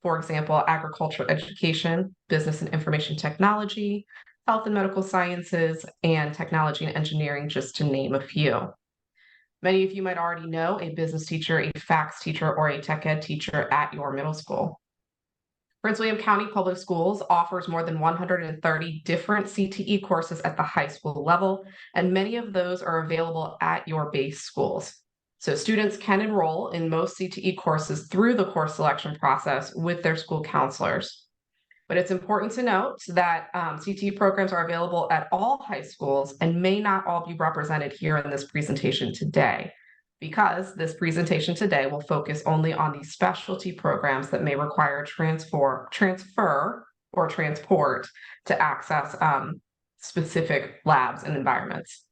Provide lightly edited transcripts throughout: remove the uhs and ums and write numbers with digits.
For example, agricultural education, business and information technology, health and medical sciences, and technology and engineering, just to name a few. Many of you might already know a business teacher, a FACS teacher, or a tech ed teacher at your middle school. Prince William County Public Schools offers more than 130 different CTE courses at the high school level, and many of those are available at your base schools. So students can enroll in most CTE courses through the course selection process with their school counselors. But it's important to note that CTE programs are available at all high schools and may not all be represented here in this presentation today, because this presentation today will focus only on the specialty programs that may require transfer or transport to access specific labs and environments.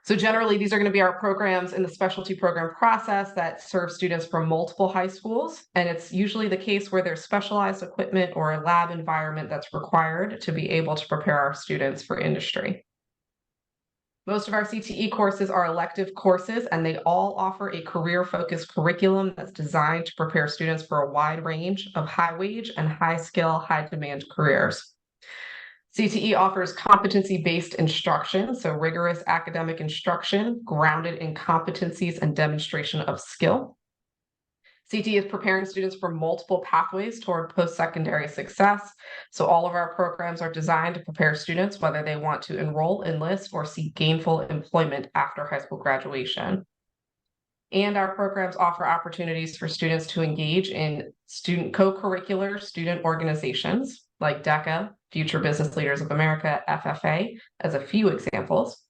So generally, these are going to be our programs in the specialty program process that serve students from multiple high schools. And it's usually the case where there's specialized equipment or a lab environment that's required to be able to prepare our students for industry. Most of our CTE courses are elective courses, and they all offer a career-focused curriculum that's designed to prepare students for a wide range of high-wage and high-skill, high-demand careers. CTE offers competency-based instruction, so rigorous academic instruction grounded in competencies and demonstration of skill. CTE is preparing students for multiple pathways toward post-secondary success. So all of our programs are designed to prepare students whether they want to enroll, enlist, or seek gainful employment after high school graduation. And our programs offer opportunities for students to engage in student co-curricular student organizations like DECA, Future Business Leaders of America, FFA, as a few examples.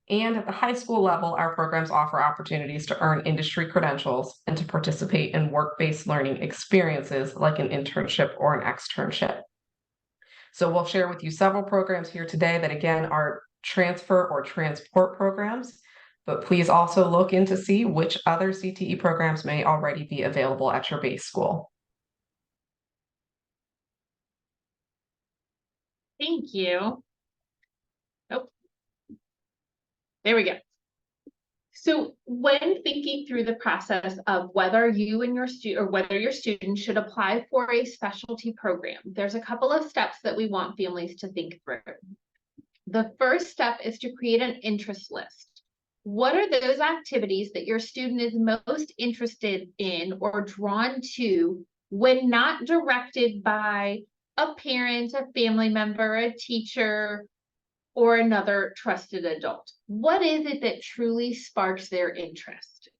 And at the high school level, our programs offer opportunities to earn industry credentials and to participate in work-based learning experiences like an internship or an externship. So we'll share with you several programs here today that, again, are transfer or transport programs, but please also look in to see which other CTE programs may already be available at your base school. Thank you. Oh, there we go. So when thinking through the process of whether you and your student or whether your student should apply for a specialty program, there's a couple of steps that we want families to think through. The first step is to create an interest list. What are those activities that your student is most interested in or drawn to when not directed by a parent, a family member, a teacher, or another trusted adult? What is it that truly sparks their interest?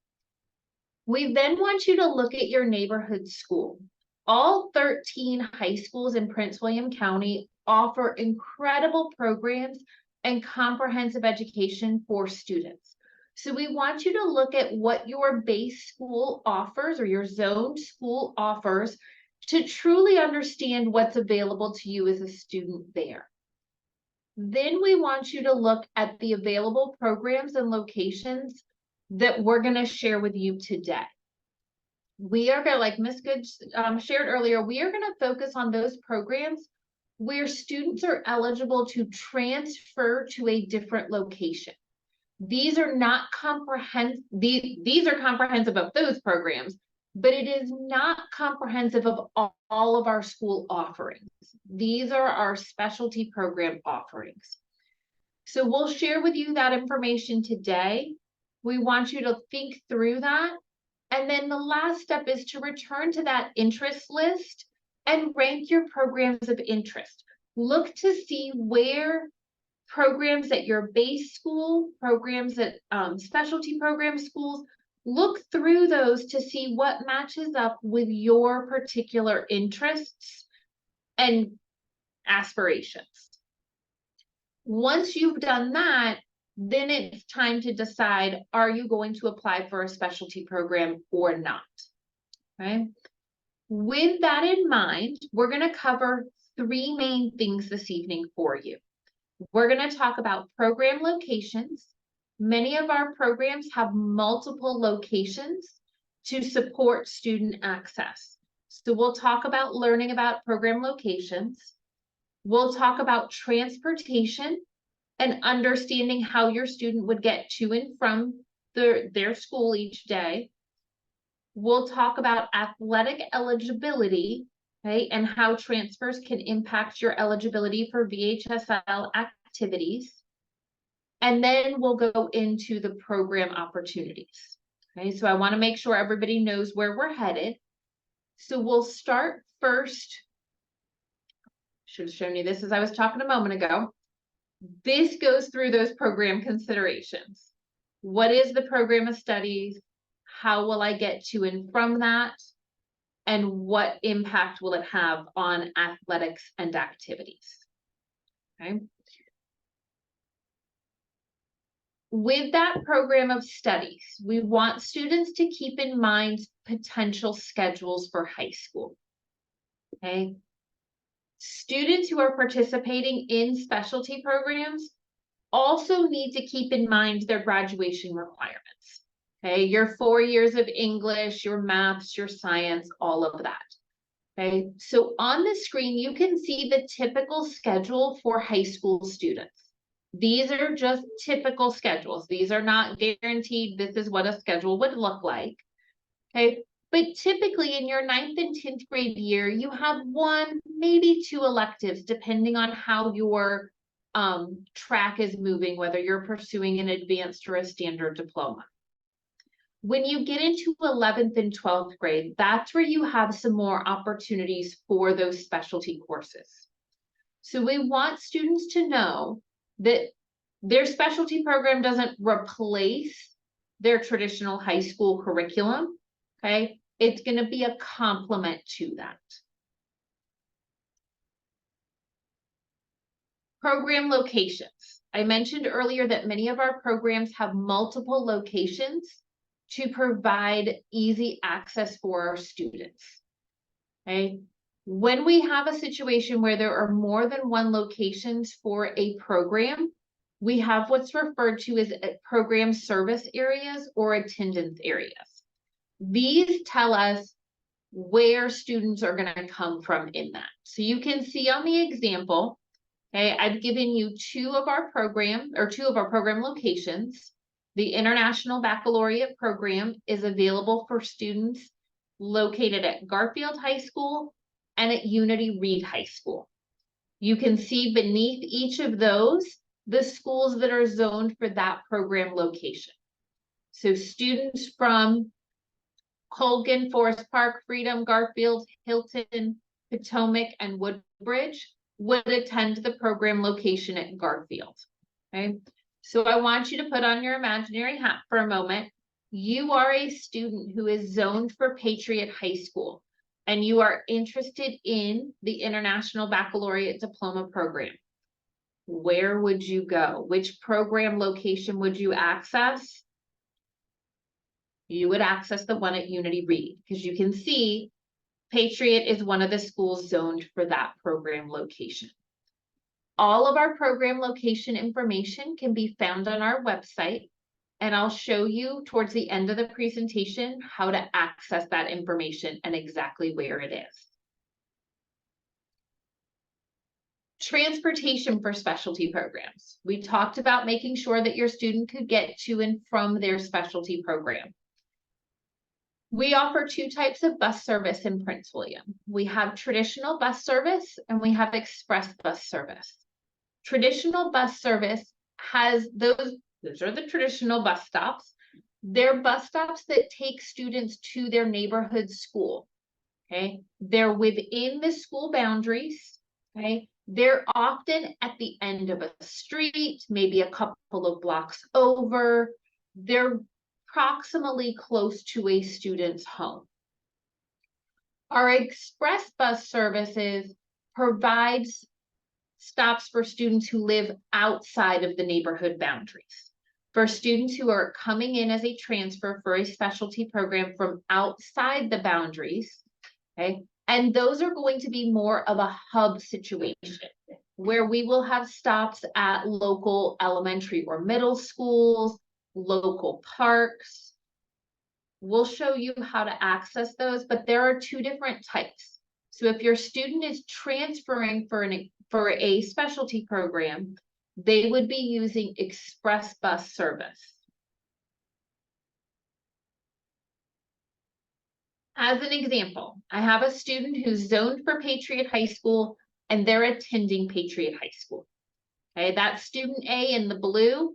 We then want you to look at your neighborhood school. All 13 high schools in Prince William County offer incredible programs and comprehensive education for students. So we want you to look at what your base school offers or your zoned school offers to truly understand what's available to you as a student there. Then we want you to look at the available programs and locations that we're going to share with you today. We are going to, like Ms. Good shared earlier, we are going to focus on those programs where students are eligible to transfer to a different location. These are not comprehensive. These are comprehensive of those programs, but it is not comprehensive of all of our school offerings. These are our specialty program offerings. So we'll share with you that information today. We want you to think through that. And then the last step is to return to that interest list and rank your programs of interest. Look to see where programs at your base school, programs at specialty program schools, look through those to see what matches up with your particular interests and aspirations. Once you've done that, then it's time to decide, are you going to apply for a specialty program or not? Okay. With that in mind, we're going to cover three main things this evening for you. We're going to talk about program locations. Many of our programs have multiple locations to support student access. So we'll talk about learning about program locations. We'll talk about transportation and understanding how your student would get to and from their school each day. We'll talk about athletic eligibility, okay, and how transfers can impact your eligibility for VHSL activities. And then we'll go into the program opportunities. Okay, so I want to make sure everybody knows where we're headed. So we'll start first. Should have shown you this as I was talking a moment ago. This goes through those program considerations. What is the program of studies? How will I get to and from that? And what impact will it have on athletics and activities? Okay. With that program of studies, we want students to keep in mind potential schedules for high school. Okay. Students who are participating in specialty programs also need to keep in mind their graduation requirements. Okay, your 4 years of English, your maths, your science, all of that. Okay, so on the screen, you can see the typical schedule for high school students. These are just typical schedules. These are not guaranteed. This is what a schedule would look like. Okay, but typically in your 9th and 10th grade year, you have 1, maybe 2 electives, depending on how your track is moving, whether you're pursuing an advanced or a standard diploma. When you get into 11th and 12th grade, that's where you have some more opportunities for those specialty courses. So we want students to know that their specialty program doesn't replace their traditional high school curriculum. Okay, it's going to be a complement to that. Program locations. I mentioned earlier that many of our programs have multiple locations to provide easy access for our students. Okay, when we have a situation where there are more than 1 locations for a program, we have what's referred to as program service areas or attendance areas. These tell us where students are going to come from in that. So you can see on the example, okay, I've given you 2 of our program locations. The International Baccalaureate program is available for students located at Garfield High School and at Unity Reed High School. You can see beneath each of those the schools that are zoned for that program location. So students from Colgan, Forest Park, Freedom, Garfield, Hilton, Potomac, and Woodbridge would attend the program location at Garfield. Okay, so I want you to put on your imaginary hat for a moment. You are a student who is zoned for Patriot High School, and you are interested in the International Baccalaureate Diploma program. Where would you go? Which program location would you access? You would access the one at Unity Reed, because you can see Patriot is one of the schools zoned for that program location. All of our program location information can be found on our website, and I'll show you towards the end of the presentation how to access that information and exactly where it is. Transportation for specialty programs. We talked about making sure that your student could get to and from their specialty program. We offer 2 types of bus service in Prince William. We have traditional bus service and we have express bus service. Traditional bus service has those are the traditional bus stops. They're bus stops that take students to their neighborhood school. Okay, they're within the school boundaries. Okay, they're often at the end of a street, maybe a couple of blocks over. They're proximally close to a student's home. Our express bus services provides stops for students who live outside of the neighborhood boundaries. For students who are coming in as a transfer for a specialty program from outside the boundaries, okay, and those are going to be more of a hub situation where we will have stops at local elementary or middle schools, local parks. We'll show you how to access those, but there are 2 different types. So if your student is transferring for a specialty program, they would be using express bus service. As an example, I have a student who's zoned for Patriot High School and they're attending Patriot High School. Okay, that's student A in the blue.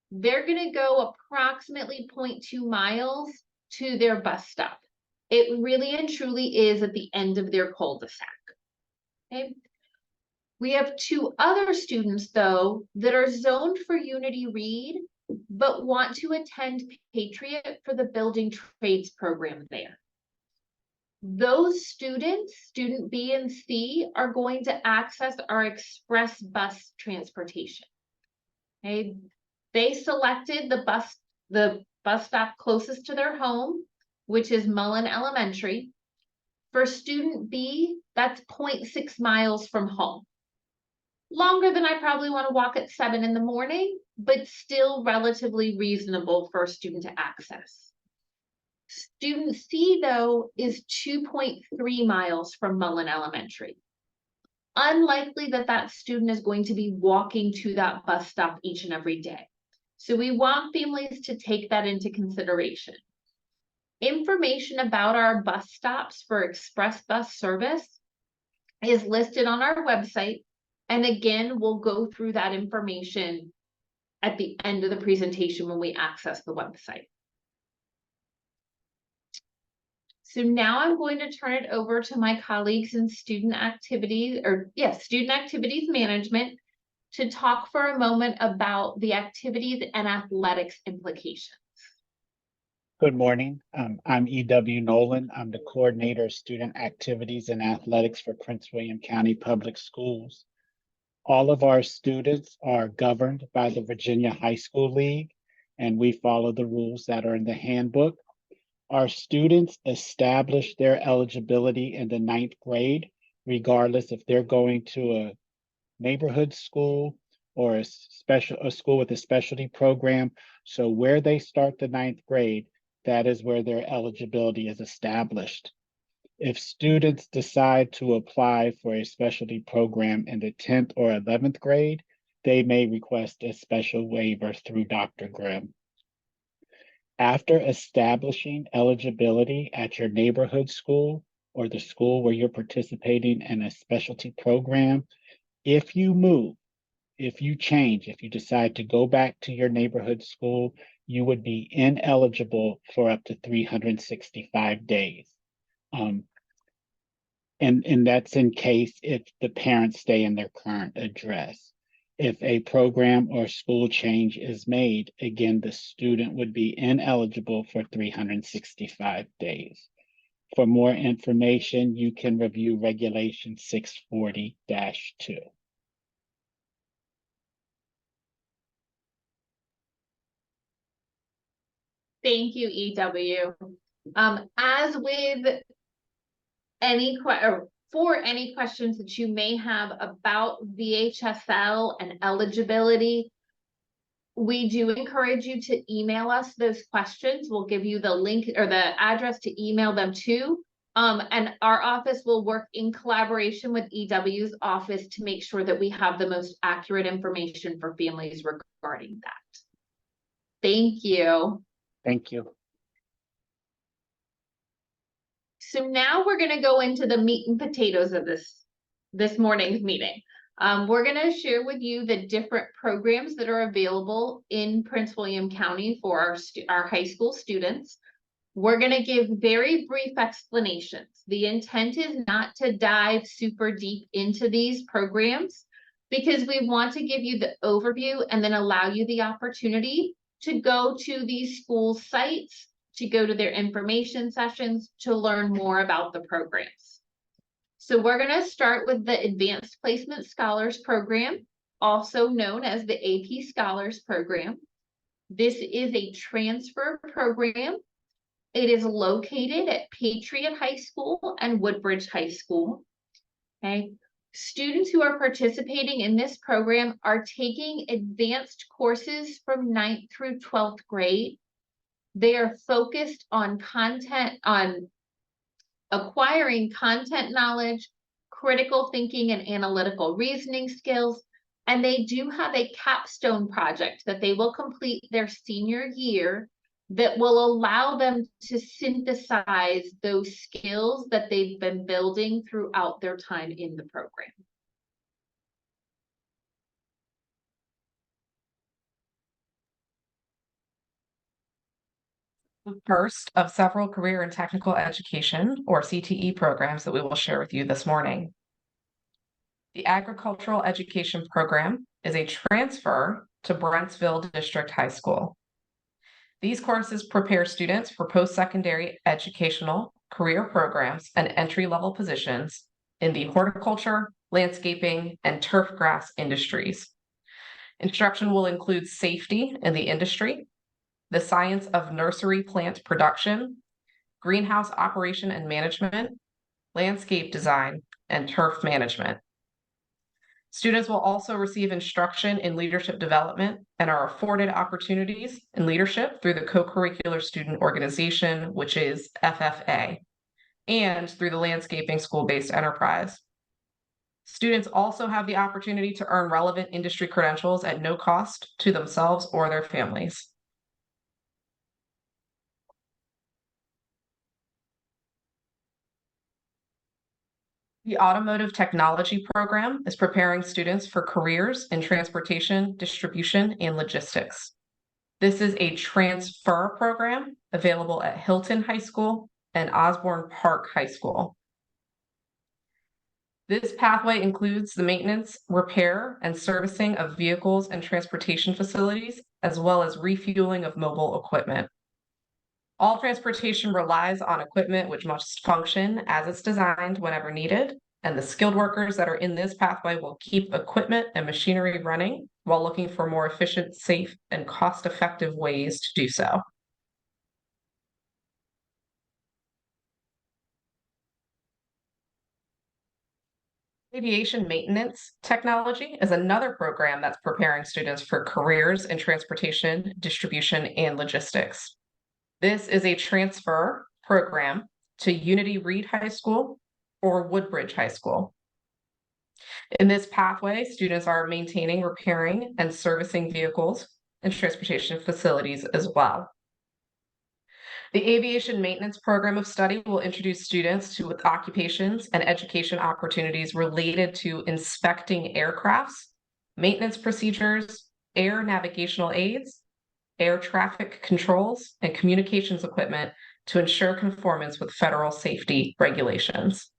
They're going to go approximately 0.2 miles to their bus stop. It really and truly is at the end of their cul-de-sac. Okay. We have two other students, though, that are zoned for Unity Read, but want to attend Patriot for the building trades program there. Those students, student B and C, are going to access our express bus transportation. Okay. They selected the bus stop closest to their home, which is Mullen Elementary. For student B, that's 0.6 miles from home. Longer than I probably want to walk at 7 in the morning, but still relatively reasonable for a student to access. Student C, though, is 2.3 miles from Mullen Elementary. Unlikely that that student is going to be walking to that bus stop each and every day. So we want families to take that into consideration. Information about our bus stops for express bus service is listed on our website. And again, we'll go through that information at the end of the presentation when we access the website. So now I'm going to turn it over to my colleagues in student activities, student activities management, to talk for a moment about the activities and athletics implications. Good morning. I'm E.W. Nolan. I'm the coordinator of student activities and athletics for Prince William County Public Schools. All of our students are governed by the Virginia High School League, and we follow the rules that are in the handbook. Our students establish their eligibility in the 9th grade, regardless if they're going to a neighborhood school or a school with a specialty program. So where they start the 9th grade, that is where their eligibility is established. If students decide to apply for a specialty program in the 10th or 11th grade, they may request a special waiver through Dr. Grimm. After establishing eligibility at your neighborhood school or the school where you're participating in a specialty program, if you move, if you change, if you decide to go back to your neighborhood school, you would be ineligible for up to 365 days. And that's in case if the parents stay in their current address. If a program or school change is made, again, the student would be ineligible for 365 days. For more information, you can review Regulation 640-2. Thank you, EW. As with any questions that you may have about VHSL and eligibility, we do encourage you to email us those questions. We'll give you the link or the address to email them to. And our office will work in collaboration with EW's office to make sure that we have the most accurate information for families regarding that. Thank you. Thank you. So now we're going to go into the meat and potatoes of this morning's meeting. We're going to share with you the different programs that are available in Prince William County for our high school students. We're going to give very brief explanations. The intent is not to dive super deep into these programs because we want to give you the overview and then allow you the opportunity to go to these school sites, to go to their information sessions, to learn more about the programs. So we're going to start with the Advanced Placement Scholars Program, also known as the AP Scholars Program. This is a transfer program. It is located at Patriot High School and Woodbridge High School. Okay. Students who are participating in this program are taking advanced courses from 9th through 12th grade. They are focused on acquiring content knowledge, critical thinking and analytical reasoning skills, and they do have a capstone project that they will complete their senior year that will allow them to synthesize those skills that they've been building throughout their time in the program. The first of several career and technical education, or CTE, programs that we will share with you this morning. The Agricultural Education Program is a transfer to Brentsville District High School. These courses prepare students for post-secondary educational career programs and entry-level positions in the horticulture, landscaping, and turf grass industries. Instruction will include safety in the industry, the science of nursery plant production, greenhouse operation and management, landscape design, and turf management. Students will also receive instruction in leadership development and are afforded opportunities in leadership through the co-curricular student organization, which is FFA, and through the landscaping school-based enterprise. Students also have the opportunity to earn relevant industry credentials at no cost to themselves or their families. The Automotive Technology Program is preparing students for careers in transportation, distribution, and logistics. This is a transfer program available at Hilton High School and Osborne Park High School. This pathway includes the maintenance, repair, and servicing of vehicles and transportation facilities, as well as refueling of mobile equipment. All transportation relies on equipment which must function as it's designed whenever needed, and the skilled workers that are in this pathway will keep equipment and machinery running while looking for more efficient, safe, and cost-effective ways to do so. Aviation maintenance technology is another program that's preparing students for careers in transportation, distribution, and logistics. This is a transfer program to Unity Reed High School or Woodbridge High School. In this pathway, students are maintaining, repairing, and servicing vehicles and transportation facilities as well. The Aviation Maintenance Program of Study will introduce students to occupations and education opportunities related to inspecting aircrafts, maintenance procedures, air navigational aids, air traffic controls, and communications equipment to ensure conformance with federal safety regulations.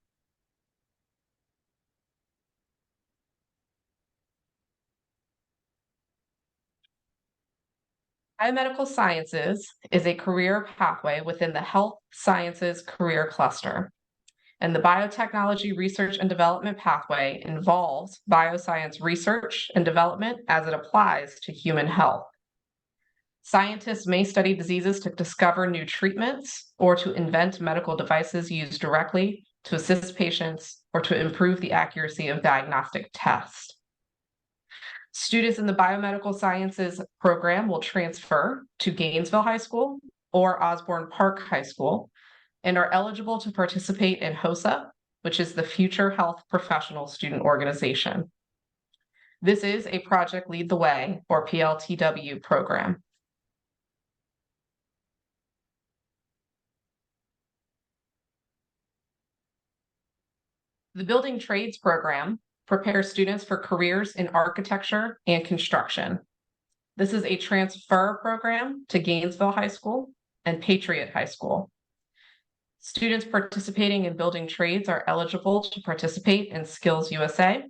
Biomedical Sciences is a career pathway within the Health Sciences Career Cluster, and the Biotechnology Research and Development pathway involves bioscience research and development as it applies to human health. Scientists may study diseases to discover new treatments or to invent medical devices used directly to assist patients or to improve the accuracy of diagnostic tests. Students in the Biomedical Sciences program will transfer to Gainesville High School or Osborne Park High School and are eligible to participate in HOSA, which is the Future Health Professional Student Organization. This is a Project Lead the Way, or PLTW, program. The Building Trades program prepares students for careers in architecture and construction. This is a transfer program to Gainesville High School and Patriot High School. Students participating in building trades are eligible to participate in Skills USA,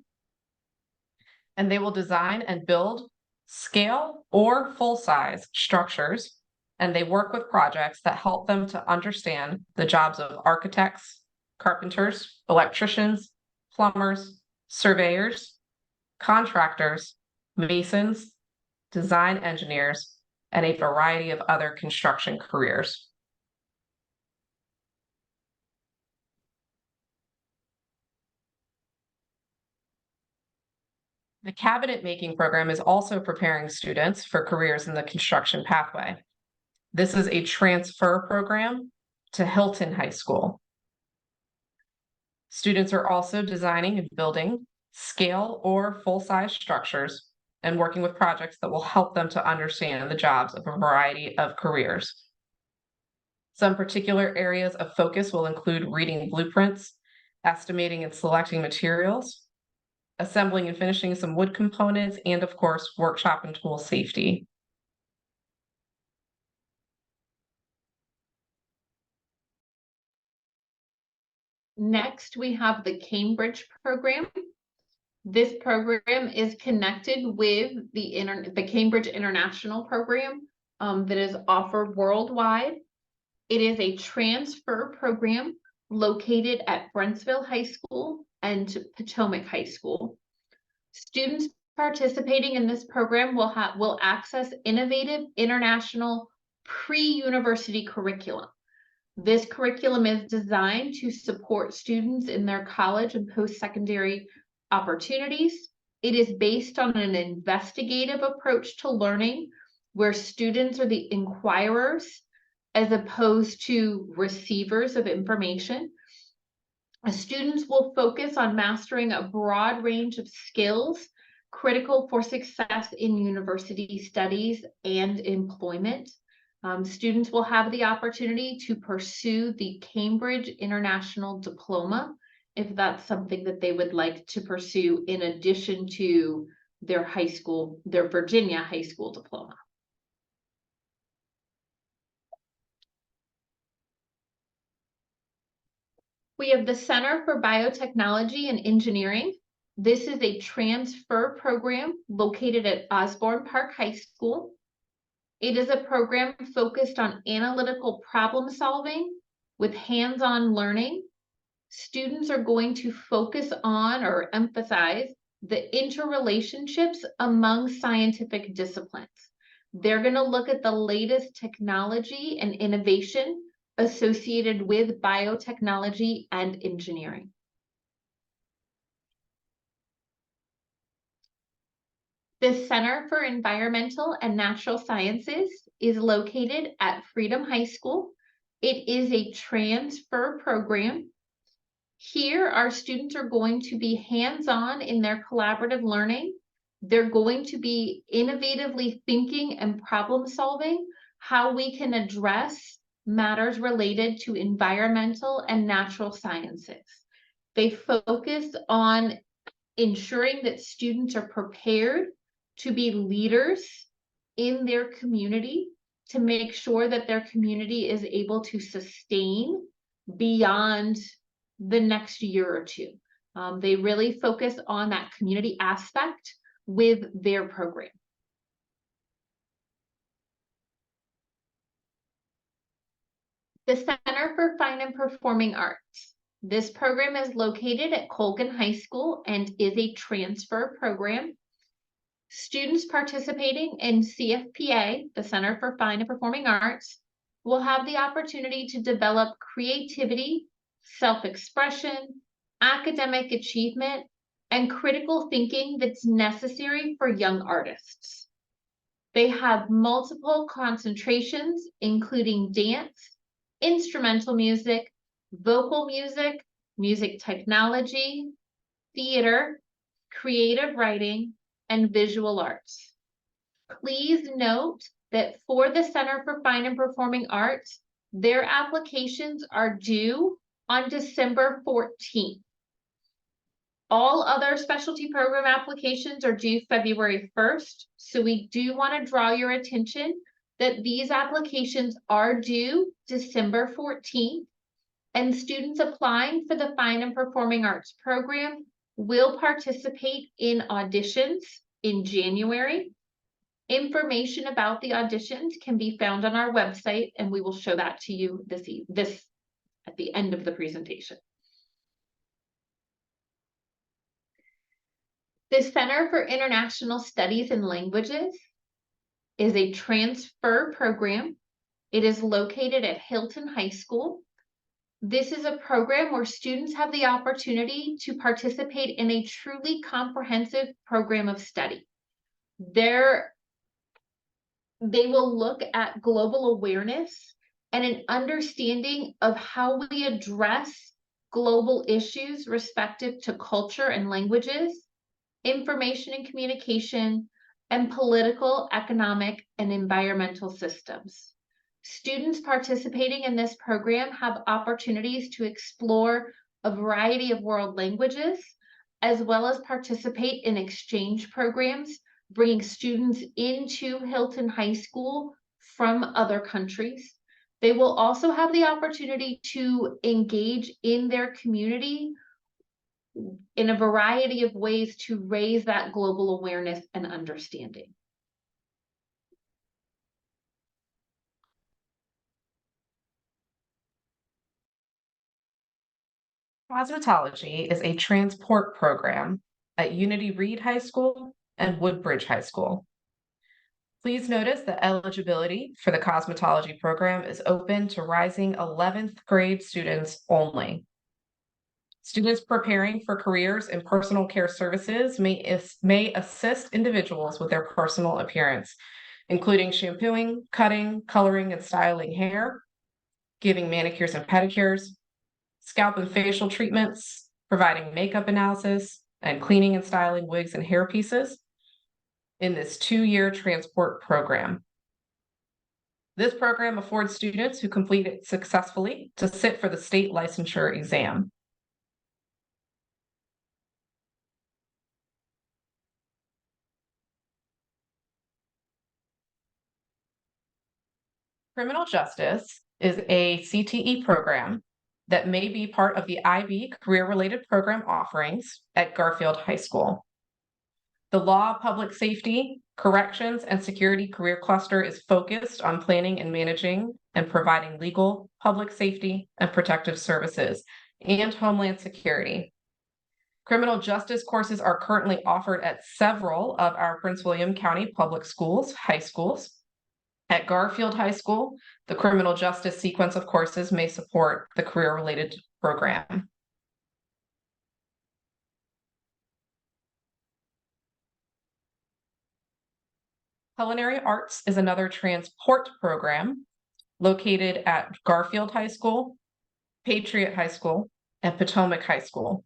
and they will design and build scale or full-size structures, and they work with projects that help them to understand the jobs of architects, carpenters, electricians, plumbers, surveyors, contractors, masons, design engineers, and a variety of other construction careers. The cabinet making program is also preparing students for careers in the construction pathway. This is a transfer program to Hilton High School. Students are also designing and building scale or full-size structures and working with projects that will help them to understand the jobs of a variety of careers. Some particular areas of focus will include reading blueprints, estimating and selecting materials, assembling and finishing some wood components, and of course, workshop and tool safety. Next, we have the Cambridge program. This program is connected with the Cambridge International program that is offered worldwide. It is a transfer program located at Brentsville High School and Potomac High School. Students participating in this program will access innovative international pre-university curriculum. This curriculum is designed to support students in their college and post-secondary opportunities. It is based on an investigative approach to learning, where students are the inquirers as opposed to receivers of information. Students will focus on mastering a broad range of skills critical for success in university studies and employment. Students will have the opportunity to pursue the Cambridge International Diploma if that's something that they would like to pursue in addition to their Virginia high school diploma. We have the Center for Biotechnology and Engineering. This is a transfer program located at Osborne Park High School. It is a program focused on analytical problem solving with hands-on learning. Students are going to focus on or emphasize the interrelationships among scientific disciplines. They're going to look at the latest technology and innovation associated with biotechnology and engineering. The Center for Environmental and Natural Sciences is located at Freedom High School. It is a transfer program. Here, our students are going to be hands-on in their collaborative learning. They're going to be innovatively thinking and problem solving how we can address matters related to environmental and natural sciences. They focus on ensuring that students are prepared to be leaders in their community, to make sure that their community is able to sustain beyond the next year or two. They really focus on that community aspect with their program. The Center for Fine and Performing Arts. This program is located at Colgan High School and is a transfer program. Students participating in CFPA, the Center for Fine and Performing Arts, will have the opportunity to develop creativity, self-expression, academic achievement, and critical thinking that's necessary for young artists. They have multiple concentrations, including dance, instrumental music, vocal music, music technology, theater, creative writing, and visual arts. Please note that for the Center for Fine and Performing Arts, their applications are due on December 14th. All other specialty program applications are due February 1st. So we do want to draw your attention that these applications are due December 14th, and students applying for the Fine and Performing Arts program will participate in auditions in January. Information about the auditions can be found on our website, and we will show that to you this at the end of the presentation. The Center for International Studies and Languages is a transfer program. It is located at Hilton High School. This is a program where students have the opportunity to participate in a truly comprehensive program of study. They will look at global awareness and an understanding of how we address global issues respective to culture and languages, information and communication, and political, economic, and environmental systems. Students participating in this program have opportunities to explore a variety of world languages, as well as participate in exchange programs, bringing students into Hilton High School from other countries. They will also have the opportunity to engage in their community in a variety of ways to raise that global awareness and understanding. Cosmetology is a transport program at Unity Reed High School and Woodbridge High School. Please notice that eligibility for the cosmetology program is open to rising 11th grade students only. Students preparing for careers in personal care services may assist individuals with their personal appearance, including shampooing, cutting, coloring, and styling hair, giving manicures and pedicures, scalp and facial treatments, providing makeup analysis, and cleaning and styling wigs and hair pieces in this 2-year transport program. This program affords students who complete it successfully to sit for the state licensure exam. Criminal justice is a CTE program that may be part of the IB career-related program offerings at Garfield High School. The Law, Public Safety, Corrections, and Security Career Cluster is focused on planning and managing and providing legal, public safety, and protective services, and homeland security. Criminal justice courses are currently offered at several of our Prince William County Public Schools, high schools. At Garfield High School, the criminal justice sequence of courses may support the career-related program. Culinary Arts is another transport program located at Garfield High School, Patriot High School, and Potomac High School.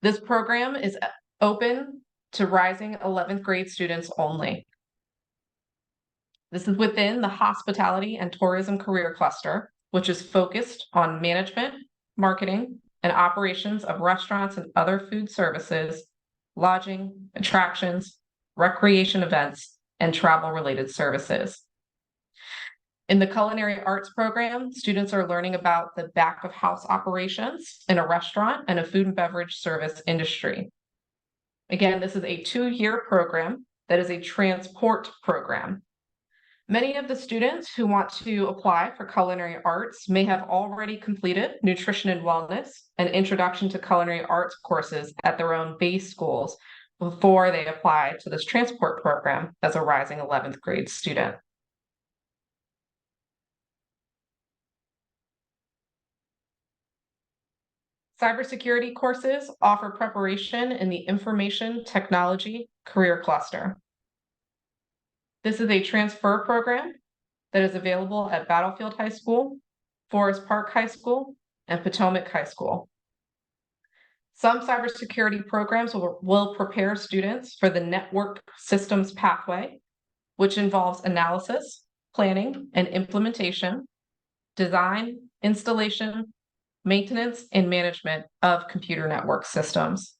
This program is open to rising 11th grade students only. This is within the Hospitality and Tourism Career Cluster, which is focused on management, marketing, and operations of restaurants and other food services, lodging, attractions, recreation events, and travel-related services. In the Culinary Arts program, students are learning about the back of house operations in a restaurant and a food and beverage service industry. Again, this is a 2-year program that is a transport program. Many of the students who want to apply for culinary arts may have already completed nutrition and wellness and introduction to culinary arts courses at their own base schools before they apply to this transport program as a rising 11th grade student. Cybersecurity courses offer preparation in the Information Technology Career Cluster. This is a transfer program that is available at Battlefield High School, Forest Park High School, and Potomac High School. Some cybersecurity programs will prepare students for the network systems pathway, which involves analysis, planning, and implementation, design, installation, maintenance, and management of computer network systems.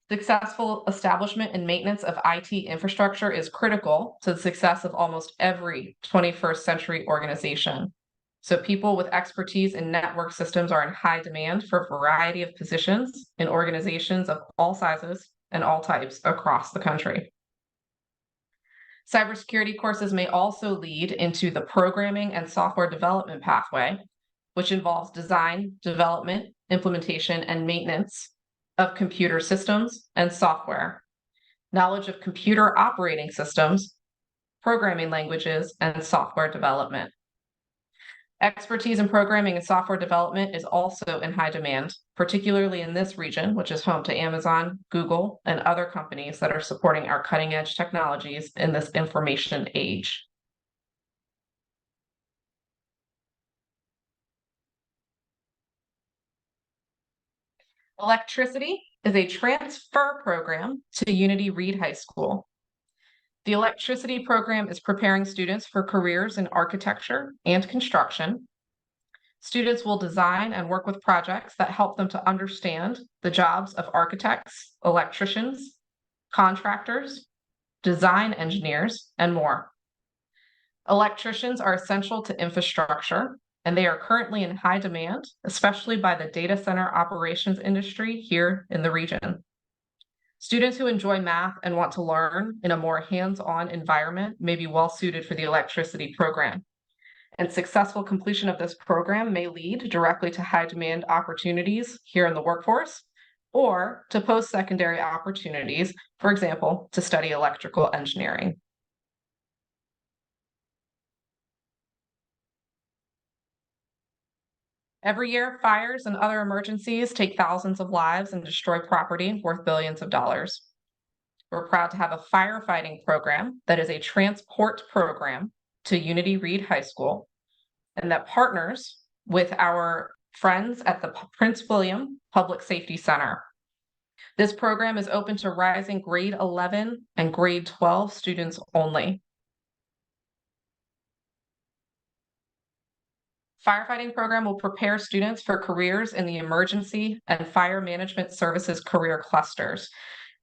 Successful establishment and maintenance of IT infrastructure is critical to the success of almost every 21st century organization. So people with expertise in network systems are in high demand for a variety of positions in organizations of all sizes and all types across the country. Cybersecurity courses may also lead into the programming and software development pathway, which involves design, development, implementation, and maintenance of computer systems and software, knowledge of computer operating systems, programming languages, and software development. Expertise in programming and software development is also in high demand, particularly in this region, which is home to Amazon, Google, and other companies that are supporting our cutting-edge technologies in this information age. Electricity is a transfer program to Unity Reed High School. The electricity program is preparing students for careers in architecture and construction. Students will design and work with projects that help them to understand the jobs of architects, electricians, contractors, design engineers, and more. Electricians are essential to infrastructure, and they are currently in high demand, especially by the data center operations industry here in the region. Students who enjoy math and want to learn in a more hands-on environment may be well suited for the electricity program. And successful completion of this program may lead directly to high demand opportunities here in the workforce or to post-secondary opportunities, for example, to study electrical engineering. Every year, fires and other emergencies take thousands of lives and destroy property worth billions of dollars. We're proud to have a firefighting program that is a transport program to Unity Reed High School and that partners with our friends at the Prince William Public Safety Center. This program is open to rising grade 11 and grade 12 students only. Firefighting program will prepare students for careers in the emergency and fire management services career clusters.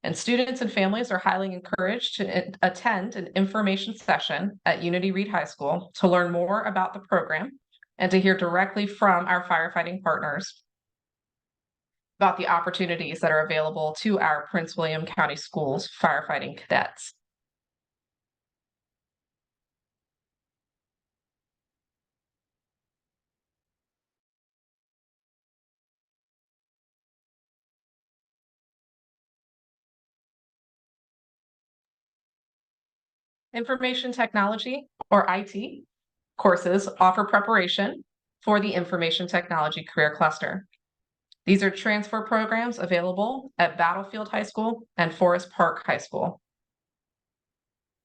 And students and families are highly encouraged to attend an information session at Unity Reed High School to learn more about the program and to hear directly from our firefighting partners about the opportunities that are available to our Prince William County Schools firefighting cadets. Information technology, or IT, courses offer preparation for the information technology career cluster. These are transfer programs available at Battlefield High School and Forest Park High School.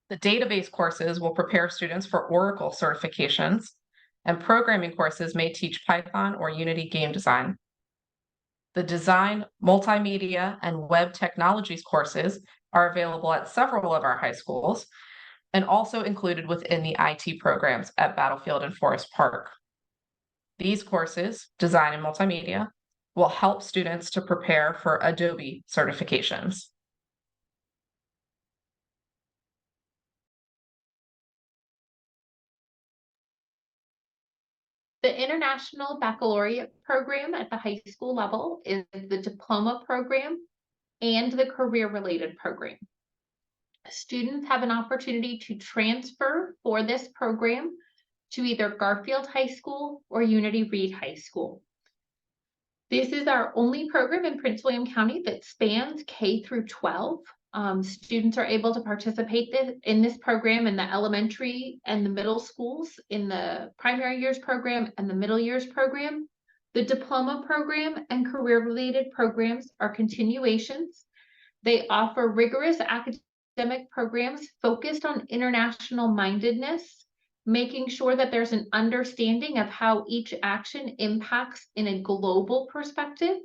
The database courses will prepare students for Oracle certifications, and programming courses may teach Python or Unity game design. The design, multimedia, and web technologies courses are available at several of our high schools and also included within the IT programs at Battlefield and Forest Park. These courses, design and multimedia, will help students to prepare for Adobe certifications. The International Baccalaureate program at the high school level is the diploma program and the career-related program. Students have an opportunity to transfer for this program to either Garfield High School or Unity Reed High School. This is our only program in Prince William County that spans K through 12. Students are able to participate in this program in the elementary and the middle schools, in the primary years program and the middle years program. The diploma program and career-related programs are continuations. They offer rigorous academic programs focused on international mindedness, making sure that there's an understanding of how each action impacts in a global perspective,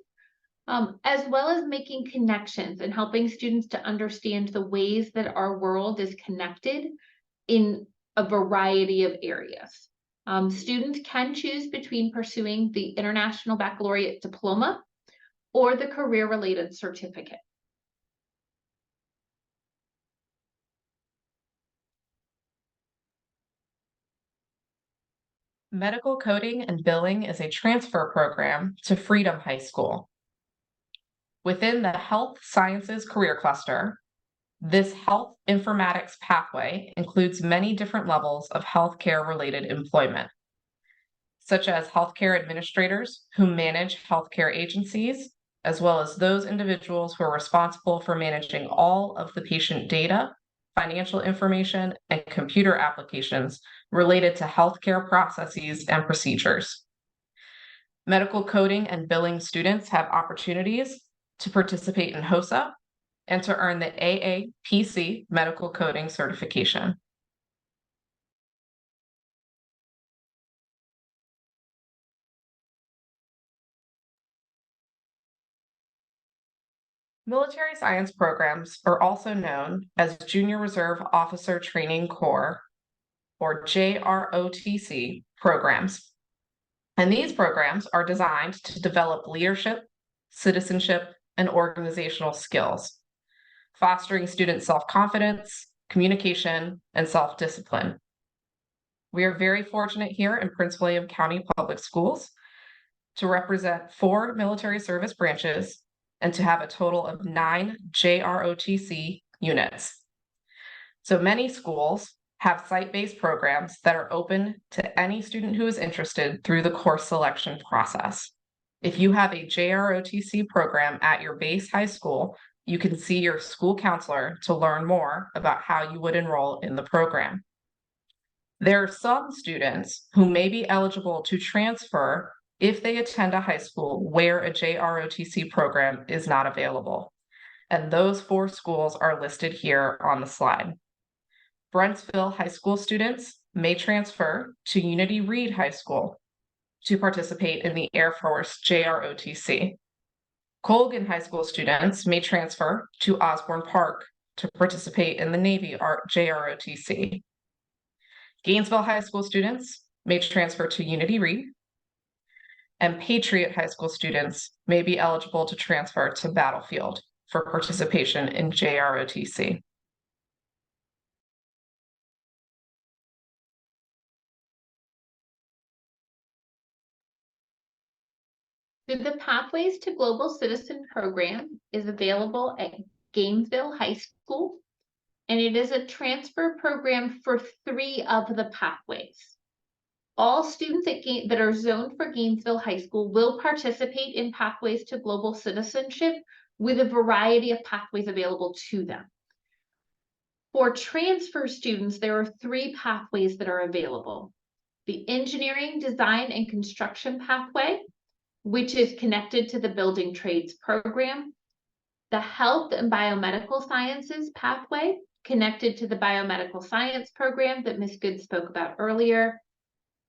as well as making connections and helping students to understand the ways that our world is connected in a variety of areas. Students can choose between pursuing the International Baccalaureate Diploma or the career-related certificate. Medical coding and billing is a transfer program to Freedom High School. Within the health sciences career cluster, this health informatics pathway includes many different levels of healthcare related employment, such as healthcare administrators who manage healthcare agencies, as well as those individuals who are responsible for managing all of the patient data, financial information, and computer applications related to healthcare processes and procedures. Medical coding and billing students have opportunities to participate in HOSA and to earn the AAPC medical coding certification. Military science programs are also known as Junior Reserve Officer Training Corps, or JROTC programs. And these programs are designed to develop leadership, citizenship, and organizational skills, fostering student self-confidence, communication, and self-discipline. We are very fortunate here in Prince William County Public Schools to represent 4 military service branches and to have a total of 9 JROTC units. So many schools have site-based programs that are open to any student who is interested through the course selection process. If you have a JROTC program at your base high school, you can see your school counselor to learn more about how you would enroll in the program. There are some students who may be eligible to transfer if they attend a high school where a JROTC program is not available. And those 4 schools are listed here on the slide. Brentsville High School students may transfer to Unity Reed High School to participate in the Air Force JROTC. Colgan High School students may transfer to Osborne Park to participate in the Navy JROTC. Gainesville High School students may transfer to Unity Reed, and Patriot High School students may be eligible to transfer to Battlefield for participation in JROTC. The Pathways to Global Citizen program is available at Gainesville High School, and it is a transfer program for 3 of the pathways. All students that are zoned for Gainesville High School will participate in Pathways to Global Citizenship with a variety of pathways available to them. For transfer students, there are 3 pathways that are available. The Engineering, Design, and Construction pathway, which is connected to the Building Trades program. The Health and Biomedical Sciences pathway, connected to the Biomedical Science program that Ms. Good spoke about earlier,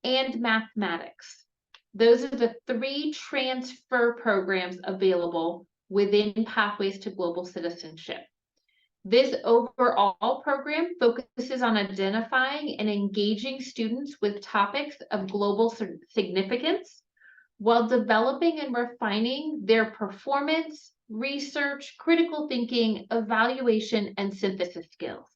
and Mathematics. Those are the 3 transfer programs available within Pathways to Global Citizenship. This overall program focuses on identifying and engaging students with topics of global significance while developing and refining their performance, research, critical thinking, evaluation, and synthesis skills.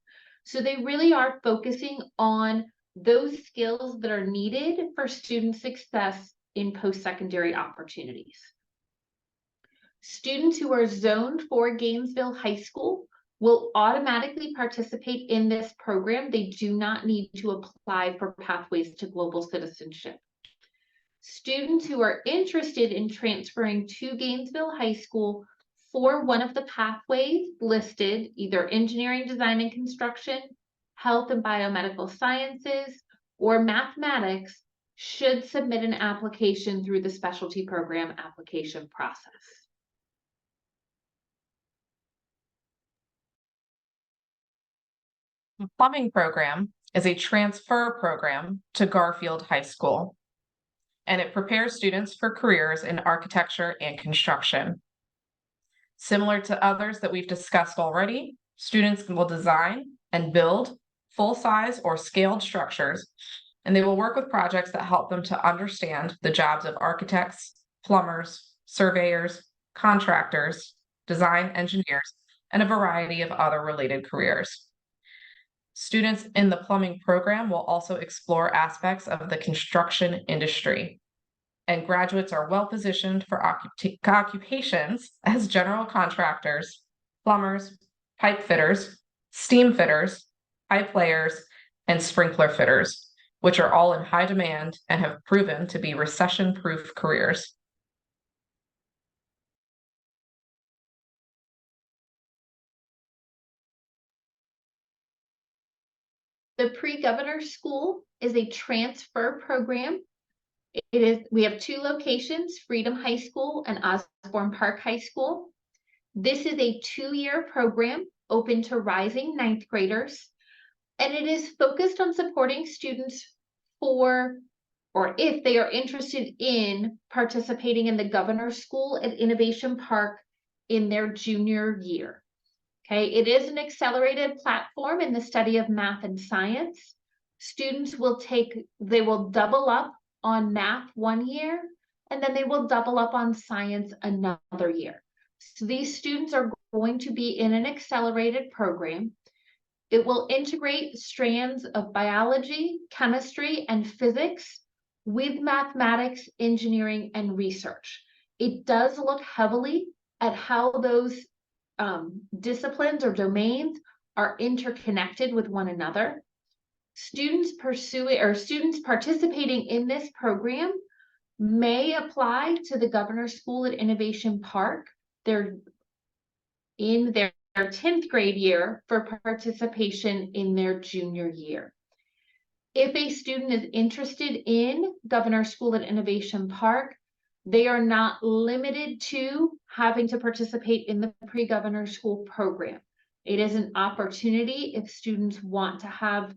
So they really are focusing on those skills that are needed for student success in post-secondary opportunities. Students who are zoned for Gainesville High School will automatically participate in this program. They do not need to apply for Pathways to Global Citizenship. Students who are interested in transferring to Gainesville High School for one of the pathways listed, either Engineering, Design, and Construction, Health and Biomedical Sciences, or Mathematics, should submit an application through the specialty program application process. The plumbing program is a transfer program to Garfield High School, and it prepares students for careers in architecture and construction. Similar to others that we've discussed already, students will design and build full-size or scaled structures, and they will work with projects that help them to understand the jobs of architects, plumbers, surveyors, contractors, design engineers, and a variety of other related careers. Students in the plumbing program will also explore aspects of the construction industry, and graduates are well positioned for occupations as general contractors, plumbers, pipe fitters, steam fitters, pipe layers, and sprinkler fitters, which are all in high demand and have proven to be recession-proof careers. The Pre-Governor School is a transfer program. We have 2 locations, Freedom High School and Osborne Park High School. This is a 2-year program open to rising 9th graders, and it is focused on supporting students for, or if they are interested in participating in the Governor's School at Innovation Park in their junior year. Okay, it is an accelerated platform in the study of math and science. Students will double up on math 1 year, and then they will double up on science another year. So these students are going to be in an accelerated program. It will integrate strands of biology, chemistry, and physics with mathematics, engineering, and research. It does look heavily at how those disciplines or domains are interconnected with one another. Students participating in this program may apply to the Governor's School at Innovation Park. They're in their 10th grade year for participation in their junior year. If a student is interested in Governor's School at Innovation Park, they are not limited to having to participate in the pre-Governor's School program. It is an opportunity if students want to have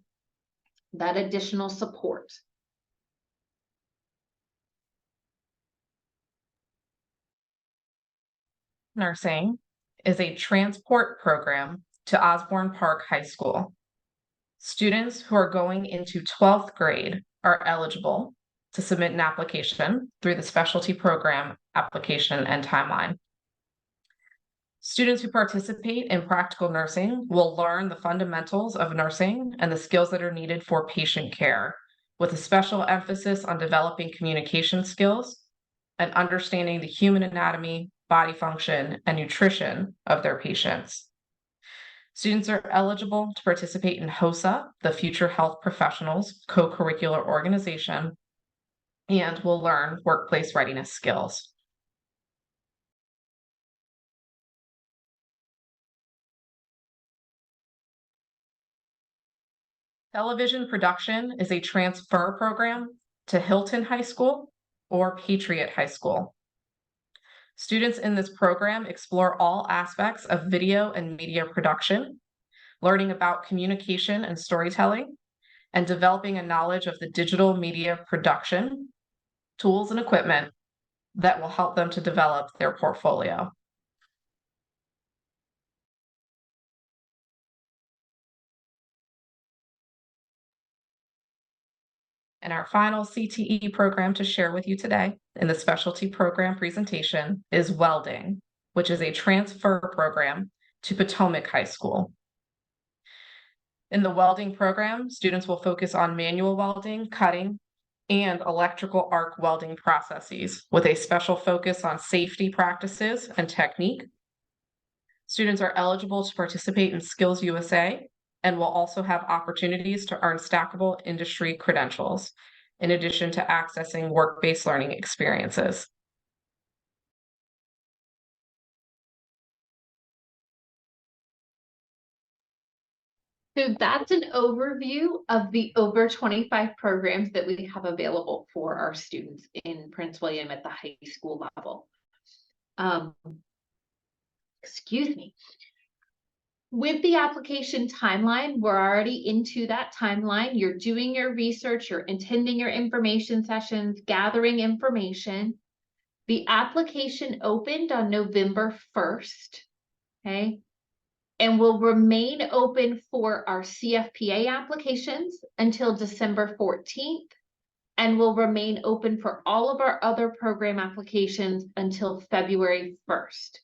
that additional support. Nursing is a transport program to Osborne Park High School. Students who are going into 12th grade are eligible to submit an application through the specialty program application and timeline. Students who participate in practical nursing will learn the fundamentals of nursing and the skills that are needed for patient care, with a special emphasis on developing communication skills and understanding the human anatomy, body function, and nutrition of their patients. Students are eligible to participate in HOSA, the Future Health Professionals co-curricular organization, and will learn workplace readiness skills. Television production is a transfer program to Hilton High School or Patriot High School. Students in this program explore all aspects of video and media production, learning about communication and storytelling, and developing a knowledge of the digital media production, tools and equipment that will help them to develop their portfolio. And our final CTE program to share with you today in the specialty program presentation is welding, which is a transfer program to Potomac High School. In the welding program, students will focus on manual welding, cutting, and electrical arc welding processes with a special focus on safety practices and technique. Students are eligible to participate in Skills USA and will also have opportunities to earn stackable industry credentials, in addition to accessing work-based learning experiences. So that's an overview of the over 25 programs that we have available for our students in Prince William at the high school level. Excuse me. With the application timeline, we're already into that timeline. You're doing your research, you're attending your information sessions, gathering information. The application opened on November 1st, okay? And will remain open for our CFPA applications until December 14th, and will remain open for all of our other program applications until February 1st.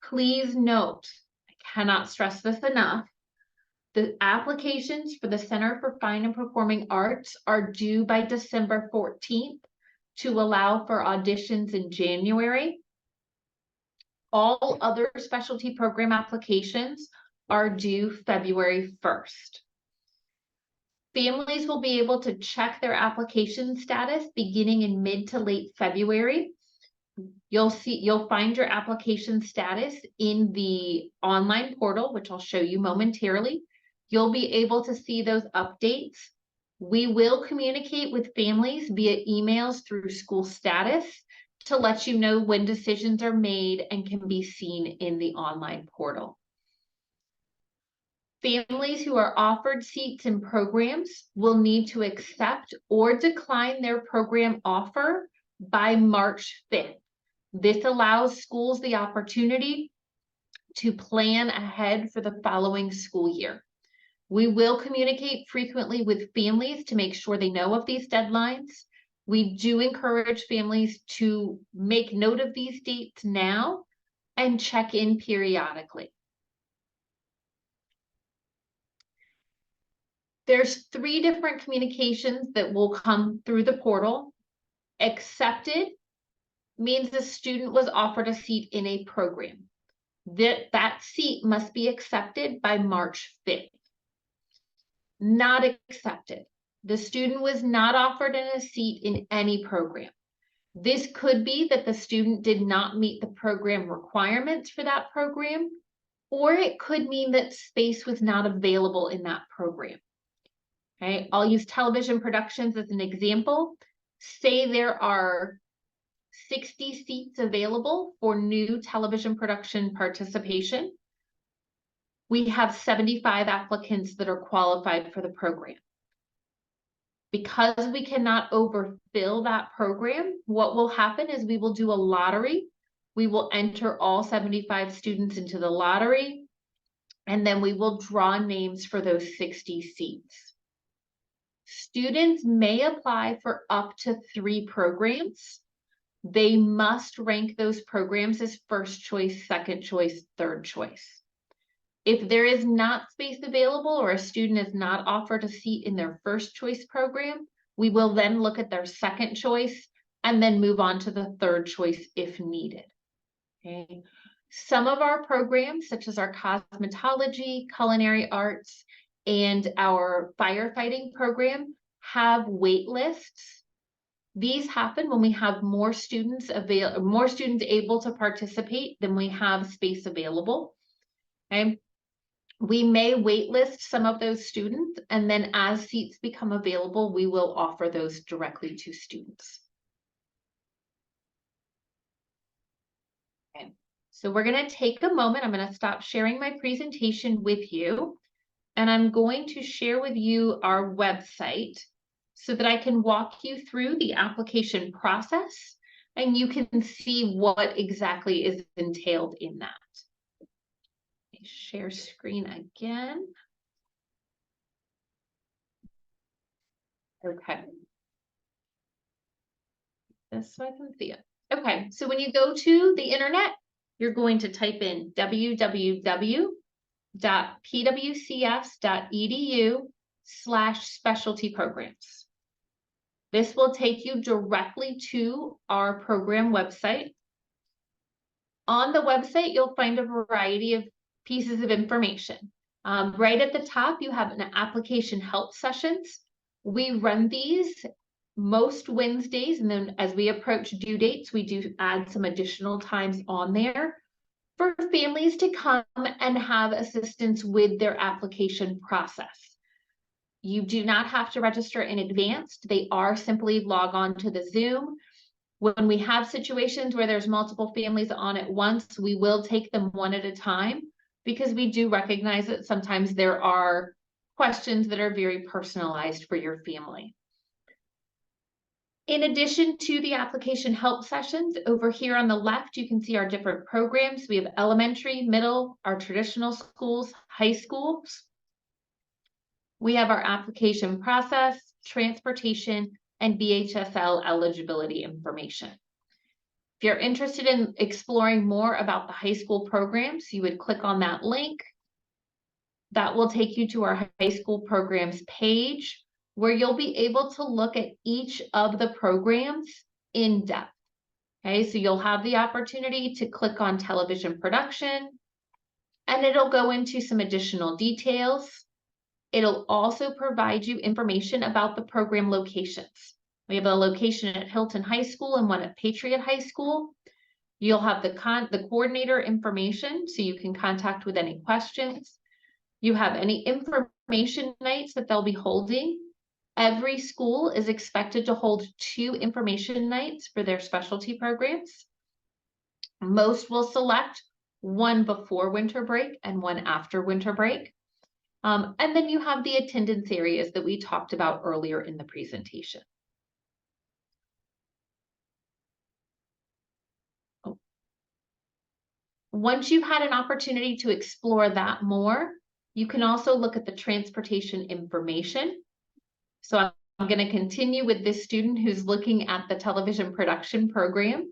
Please note, I cannot stress this enough, the applications for the Center for Fine and Performing Arts are due by December 14th to allow for auditions in January. All other specialty program applications are due February 1st. Families will be able to check their application status beginning in mid to late February. You'll find your application status in the online portal, which I'll show you momentarily. You'll be able to see those updates. We will communicate with families via emails through school status to let you know when decisions are made and can be seen in the online portal. Families who are offered seats in programs will need to accept or decline their program offer by March 5th. This allows schools the opportunity to plan ahead for the following school year. We will communicate frequently with families to make sure they know of these deadlines. We do encourage families to make note of these dates now and check in periodically. There's 3 different communications that will come through the portal. Accepted means the student was offered a seat in a program. That seat must be accepted by March 5th. Not accepted. The student was not offered a seat in any program. This could be that the student did not meet the program requirements for that program, or it could mean that space was not available in that program. Okay, I'll use television productions as an example. Say there are 60 seats available for new television production participation. We have 75 applicants that are qualified for the program. Because we cannot overfill that program, what will happen is we will do a lottery. We will enter all 75 students into the lottery, and then we will draw names for those 60 seats. Students may apply for up to 3 programs. They must rank those programs as first choice, second choice, third choice. If there is not space available or a student is not offered a seat in their first choice program, we will then look at their second choice and then move on to the third choice if needed. Okay. Some of our programs, such as our cosmetology, culinary arts, and our firefighting program, have wait lists. These happen when we have more students able to participate than we have space available. Okay. We may waitlist some of those students, and then as seats become available, we will offer those directly to students. Okay, so we're going to take a moment. I'm going to stop sharing my presentation with you, and I'm going to share with you our website so that I can walk you through the application process, and you can see what exactly is entailed in that. Share screen again. Okay. Just so I can see it. Okay, so when you go to the internet, you're going to type in www.pwcs.edu/specialty programs. This will take you directly to our program website. On the website, you'll find a variety of pieces of information. Right at the top, you have an application help sessions. We run these most Wednesdays, and then as we approach due dates, we do add some additional times on there for families to come and have assistance with their application process. You do not have to register in advance. They are simply log on to the Zoom. When we have situations where there's multiple families on at once, we will take them one at a time, because we do recognize that sometimes there are questions that are very personalized for your family. In addition to the application help sessions, over here on the left, you can see our different programs. We have elementary, middle, our traditional schools, high schools. We have our application process, transportation, and BHSL eligibility information. If you're interested in exploring more about the high school programs, you would click on that link. That will take you to our high school programs page, where you'll be able to look at each of the programs in depth. Okay, so you'll have the opportunity to click on television production, and it'll go into some additional details. It'll also provide you information about the program locations. We have a location at Hilton High School and one at Patriot High School. You'll have the coordinator information, so you can contact with any questions. You have any information nights that they'll be holding. Every school is expected to hold 2 information nights for their specialty programs. Most will select one before winter break and one after winter break. And then you have the attendance areas that we talked about earlier in the presentation. Once you've had an opportunity to explore that more, you can also look at the transportation information. So I'm going to continue with this student who's looking at the television production program.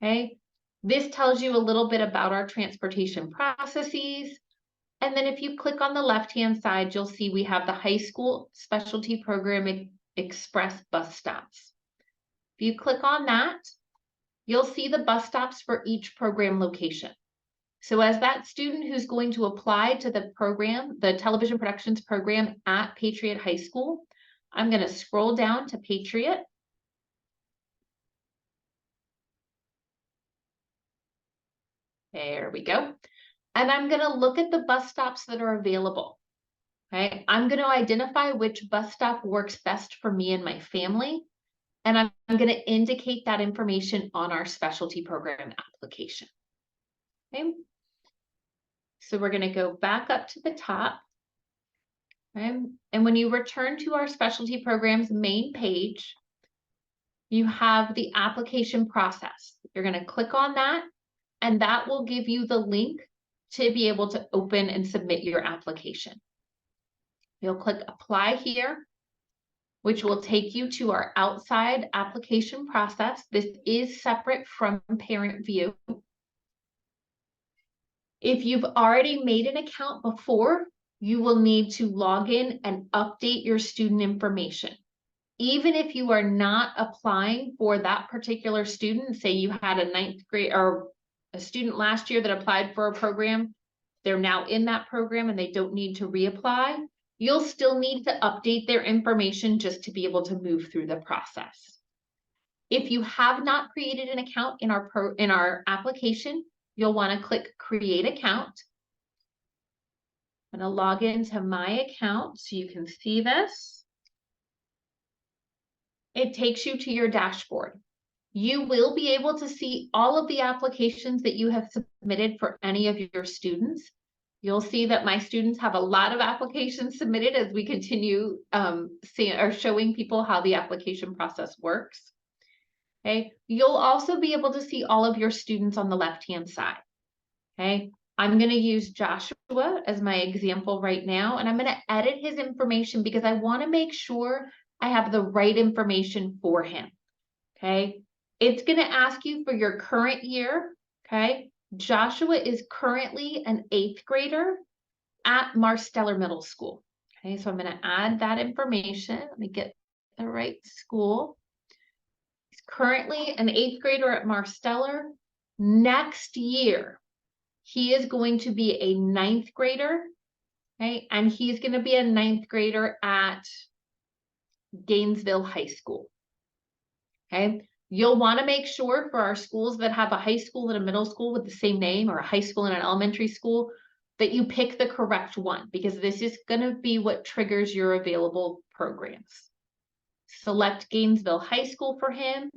Okay, this tells you a little bit about our transportation processes. And then if you click on the left-hand side, you'll see we have the high school specialty program express bus stops. If you click on that, you'll see the bus stops for each program location. So as that student who's going to apply to the program, the television productions program at Patriot High School, I'm going to scroll down to Patriot. There we go. And I'm going to look at the bus stops that are available. Okay, I'm going to identify which bus stop works best for me and my family. And I'm going to indicate that information on our specialty program application. Okay. So we're going to go back up to the top. Okay. And when you return to our specialty programs main page, you have the application process. You're going to click on that, and that will give you the link to be able to open and submit your application. You'll click apply here, which will take you to our outside application process. This is separate from parent view. If you've already made an account before, you will need to log in and update your student information. Even if you are not applying for that particular student, say you had a 9th grade or a student last year that applied for a program, they're now in that program and they don't need to reapply, you'll still need to update their information just to be able to move through the process. If you have not created an account in our application, you'll want to click create account. I'm going to log into my account so you can see this. It takes you to your dashboard. You will be able to see all of the applications that you have submitted for any of your students. You'll see that my students have a lot of applications submitted as we continue showing people how the application process works. Okay, you'll also be able to see all of your students on the left-hand side. Okay, I'm going to use Joshua as my example right now, and I'm going to edit his information because I want to make sure I have the right information for him. Okay, it's going to ask you for your current year. Okay, Joshua is currently an 8th grader at Marsteller Middle School. Okay, so I'm going to add that information. Let me get the right school. He's currently an 8th grader at Marsteller. Next year, he is going to be a 9th grader. Okay, and he's going to be a 9th grader at Gainesville High School. Okay, you'll want to make sure for our schools that have a high school and a middle school with the same name, or a high school and an elementary school, that you pick the correct one, because this is going to be what triggers your available programs. Select Gainesville High School for him,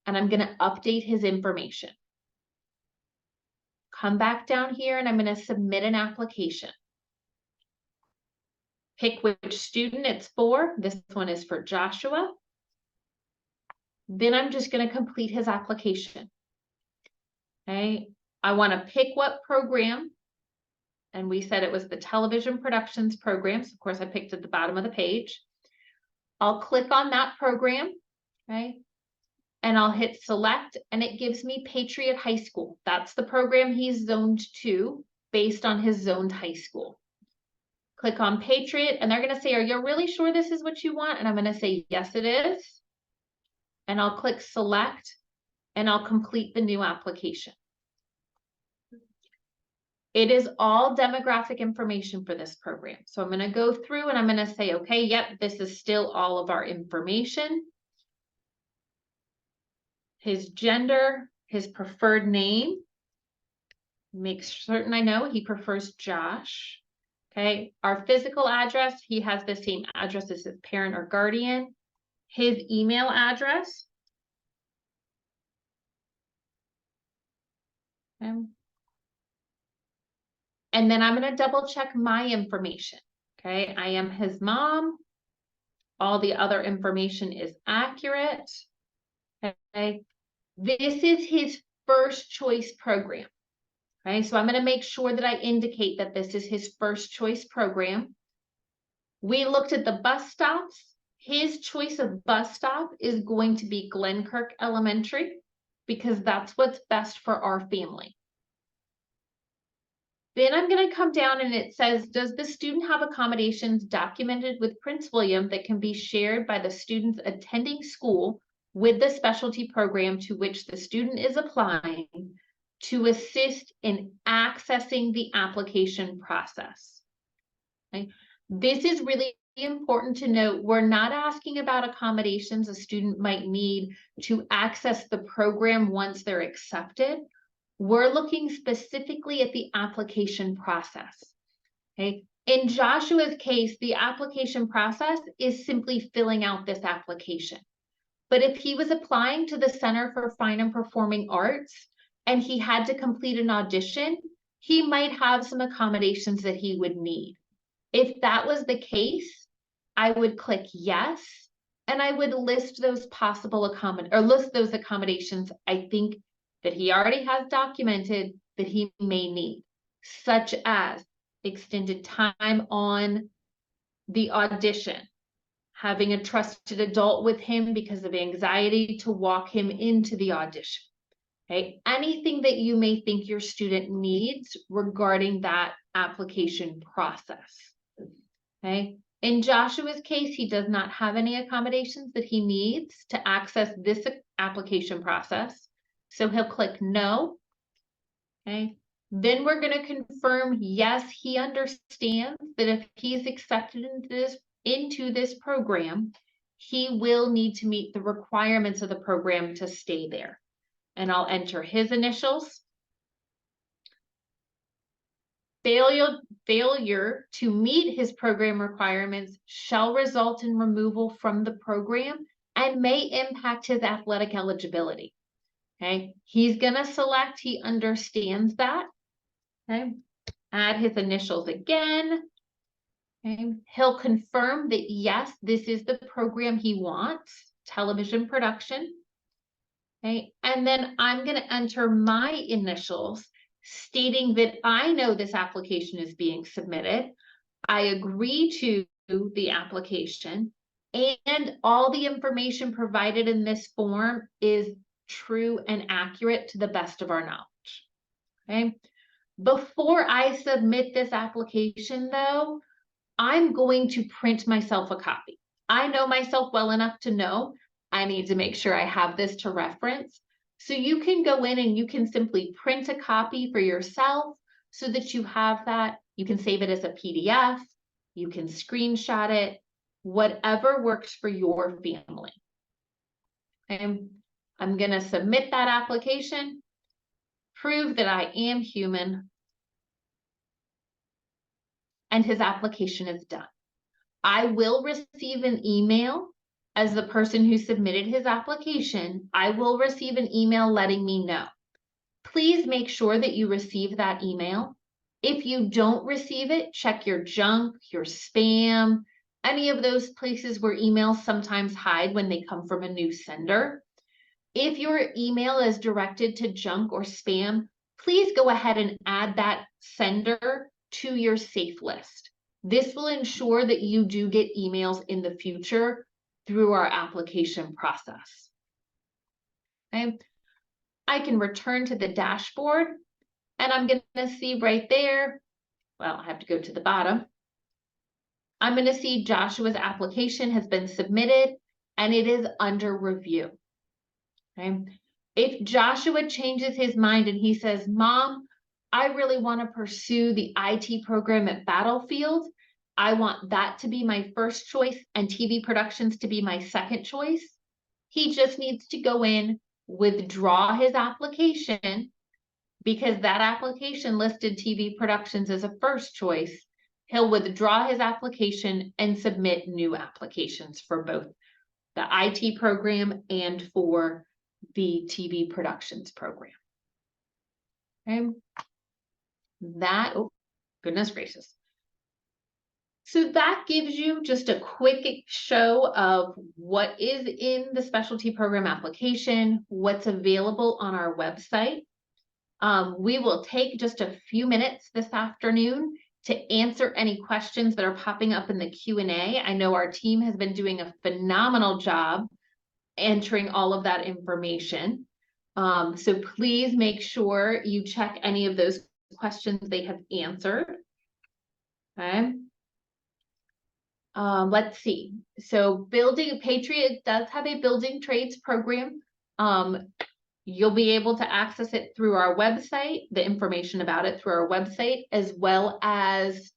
and I'm going to update his information. Come back down here and I'm going to submit an application. Pick which student it's for. This one is for Joshua. Then I'm just going to complete his application. Okay, I want to pick what program, and we said it was the television productions program. So of course I picked at the bottom of the page. I'll click on that program, okay, and I'll hit select, and it gives me Patriot High School. That's the program he's zoned to based on his zoned high school. Click on Patriot, and they're going to say, are you really sure this is what you want? And I'm going to say, yes, it is. And I'll click select, and I'll complete the new application. It is all demographic information for this program. So I'm going to go through and I'm going to say, okay, yep, this is still all of our information. His gender, his preferred name. Make certain I know he prefers Josh. Okay, our physical address, he has the same address as his parent or guardian. His email address. Okay. And then I'm going to double check my information. Okay, I am his mom. All the other information is accurate. Okay, this is his first choice program. Okay, so I'm going to make sure that I indicate that this is his first choice program. We looked at the bus stops. His choice of bus stop is going to be Glenkirk Elementary because that's what's best for our family. Then I'm going to come down and it says, does the student have accommodations documented with Prince William that can be shared by the students attending school with the specialty program to which the student is applying to assist in accessing the application process? Okay. This is really important to note. We're not asking about accommodations a student might need to access the program once they're accepted. We're looking specifically at the application process. Okay. In Joshua's case, the application process is simply filling out this application. But if he was applying to the Center for Fine and Performing Arts and he had to complete an audition, he might have some accommodations that he would need. If that was the case, I would click yes, and I would list those possible accommodations I think that he already has documented that he may need, such as extended time on the audition, having a trusted adult with him because of anxiety to walk him into the audition. Okay, anything that you may think your student needs regarding that application process. Okay, in Joshua's case, he does not have any accommodations that he needs to access this application process. So he'll click no. Okay, then we're going to confirm, yes, he understands that if he's accepted into this program, he will need to meet the requirements of the program to stay there. And I'll enter his initials. Failure to meet his program requirements shall result in removal from the program and may impact his athletic eligibility. Okay, he's going to select, he understands that. Okay, add his initials again. Okay, he'll confirm that yes, this is the program he wants, television production. Okay, and then I'm going to enter my initials stating that I know this application is being submitted. I agree to the application and all the information provided in this form is true and accurate to the best of our knowledge. Okay. Before I submit this application though, I'm going to print myself a copy. I know myself well enough to know I need to make sure I have this to reference. So you can go in and you can simply print a copy for yourself so that you have that. You can save it as a PDF. You can screenshot it, whatever works for your family. And I'm going to submit that application, prove that I am human, and his application is done. I will receive an email as the person who submitted his application. I will receive an email letting me know. Please make sure that you receive that email. If you don't receive it, check your junk, your spam, any of those places where emails sometimes hide when they come from a new sender. If your email is directed to junk or spam, please go ahead and add that sender to your safe list. This will ensure that you do get emails in the future through our application process. Okay. I can return to the dashboard and I'm going to see right there, well, I have to go to the bottom. I'm going to see Joshua's application has been submitted and it is under review. Okay. If Joshua changes his mind and he says, Mom, I really want to pursue the IT program at Battlefield. I want that to be my first choice and TV productions to be my second choice. He just needs to go in, withdraw his application because that application listed TV productions as a first choice. He'll withdraw his application and submit new applications for both the IT program and for the TV productions program. Okay. That, oh, goodness gracious. So that gives you just a quick show of what is in the specialty program application, what's available on our website. We will take just a few minutes this afternoon to answer any questions that are popping up in the Q&A. I know our team has been doing a phenomenal job entering all of that information. So please make sure you check any of those questions they have answered. Okay. Let's see. So Patriot does have a building trades program. You'll be able to access it through our website, the information about it through our website, as well as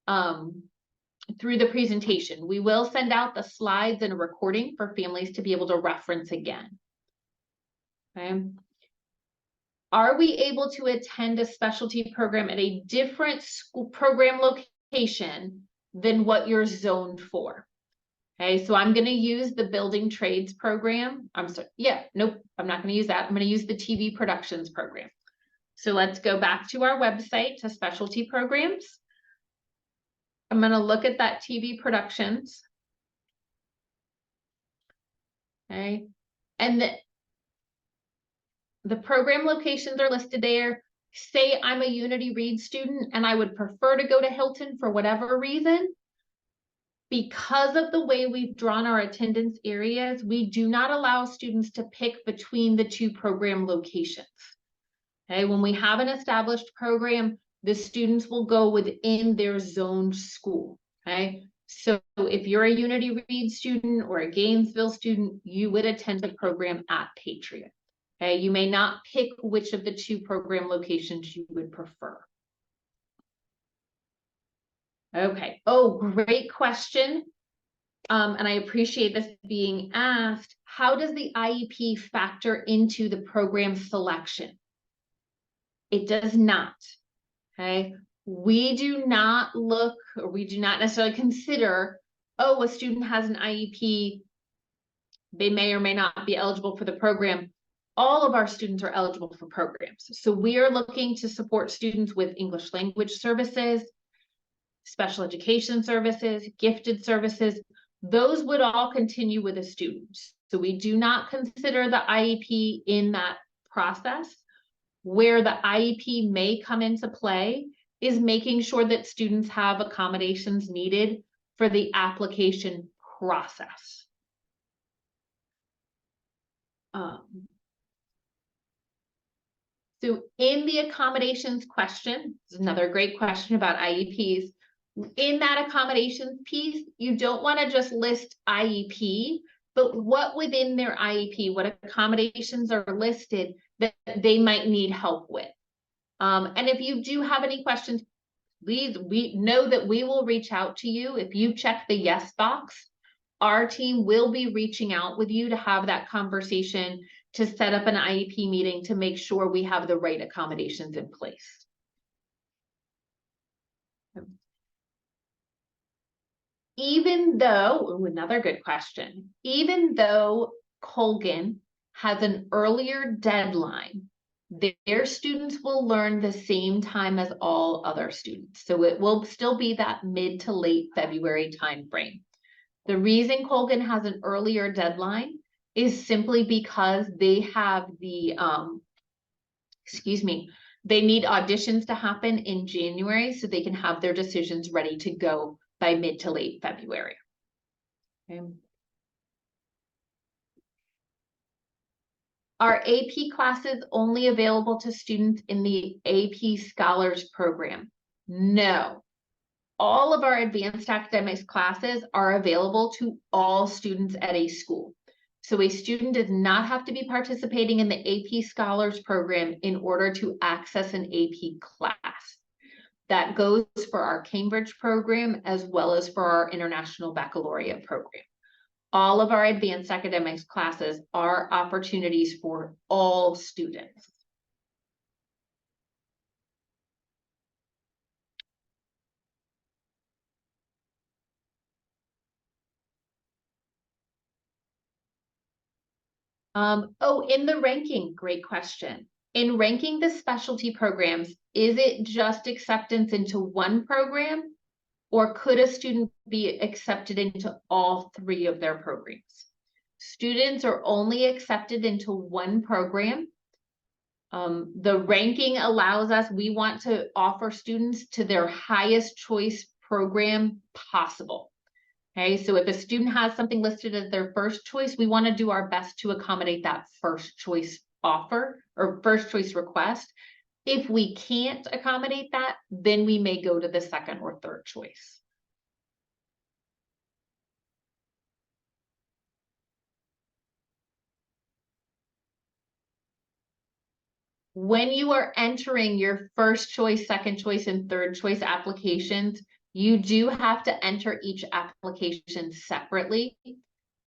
through the presentation. We will send out the slides and a recording for families to be able to reference again. Okay. Are we able to attend a specialty program at a different school program location than what you're zoned for? Okay, so I'm going to use the building trades program. I'm sorry. Yeah, nope, I'm not going to use that. I'm going to use the TV productions program. So let's go back to our website to specialty programs. I'm going to look at that TV productions. Okay, and the program locations are listed there. Say I'm a Unity Read student and I would prefer to go to Hilton for whatever reason. Because of the way we've drawn our attendance areas, we do not allow students to pick between the two program locations. Okay, when we have an established program, the students will go within their zoned school. Okay, so if you're a Unity Read student or a Gainesville student, you would attend the program at Patriot. Okay, you may not pick which of the two program locations you would prefer. Okay. Oh, great question. And I appreciate this being asked. How does the IEP factor into the program selection? It does not. Okay. We do not look, or we do not necessarily consider, oh, a student has an IEP, they may or may not be eligible for the program. All of our students are eligible for programs. So we are looking to support students with English language services, special education services, gifted services. Those would all continue with a student. So we do not consider the IEP in that process. Where the IEP may come into play is making sure that students have accommodations needed for the application process. So in the accommodations question, this is another great question about IEPs. In that accommodations piece, you don't want to just list IEP, but what within their IEP, what accommodations are listed that they might need help with. And if you do have any questions, please, we know that we will reach out to you. If you check the yes box, our team will be reaching out with you to have that conversation, to set up an IEP meeting to make sure we have the right accommodations in place. Even though, another good question, even though Colgan has an earlier deadline, their students will learn the same time as all other students. So it will still be that mid to late February timeframe. The reason Colgan has an earlier deadline is simply because they have the, they need auditions to happen in January so they can have their decisions ready to go by mid to late February. Okay. Are AP classes only available to students in the AP Scholars Program? No. All of our advanced academics classes are available to all students at a school. So a student does not have to be participating in the AP Scholars Program in order to access an AP class. That goes for our Cambridge program as well as for our International Baccalaureate program. All of our advanced academics classes are opportunities for all students. In the ranking, great question. In ranking the specialty programs, is it just acceptance into one program, or could a student be accepted into all three of their programs? Students are only accepted into one program The ranking allows us, we want to offer students to their highest choice program possible. Okay, so if a student has something listed as their first choice, we want to do our best to accommodate that first choice offer or first choice request. If we can't accommodate that, then we may go to the second or third choice. When you are entering your first choice, second choice, and third choice applications, you do have to enter each application separately.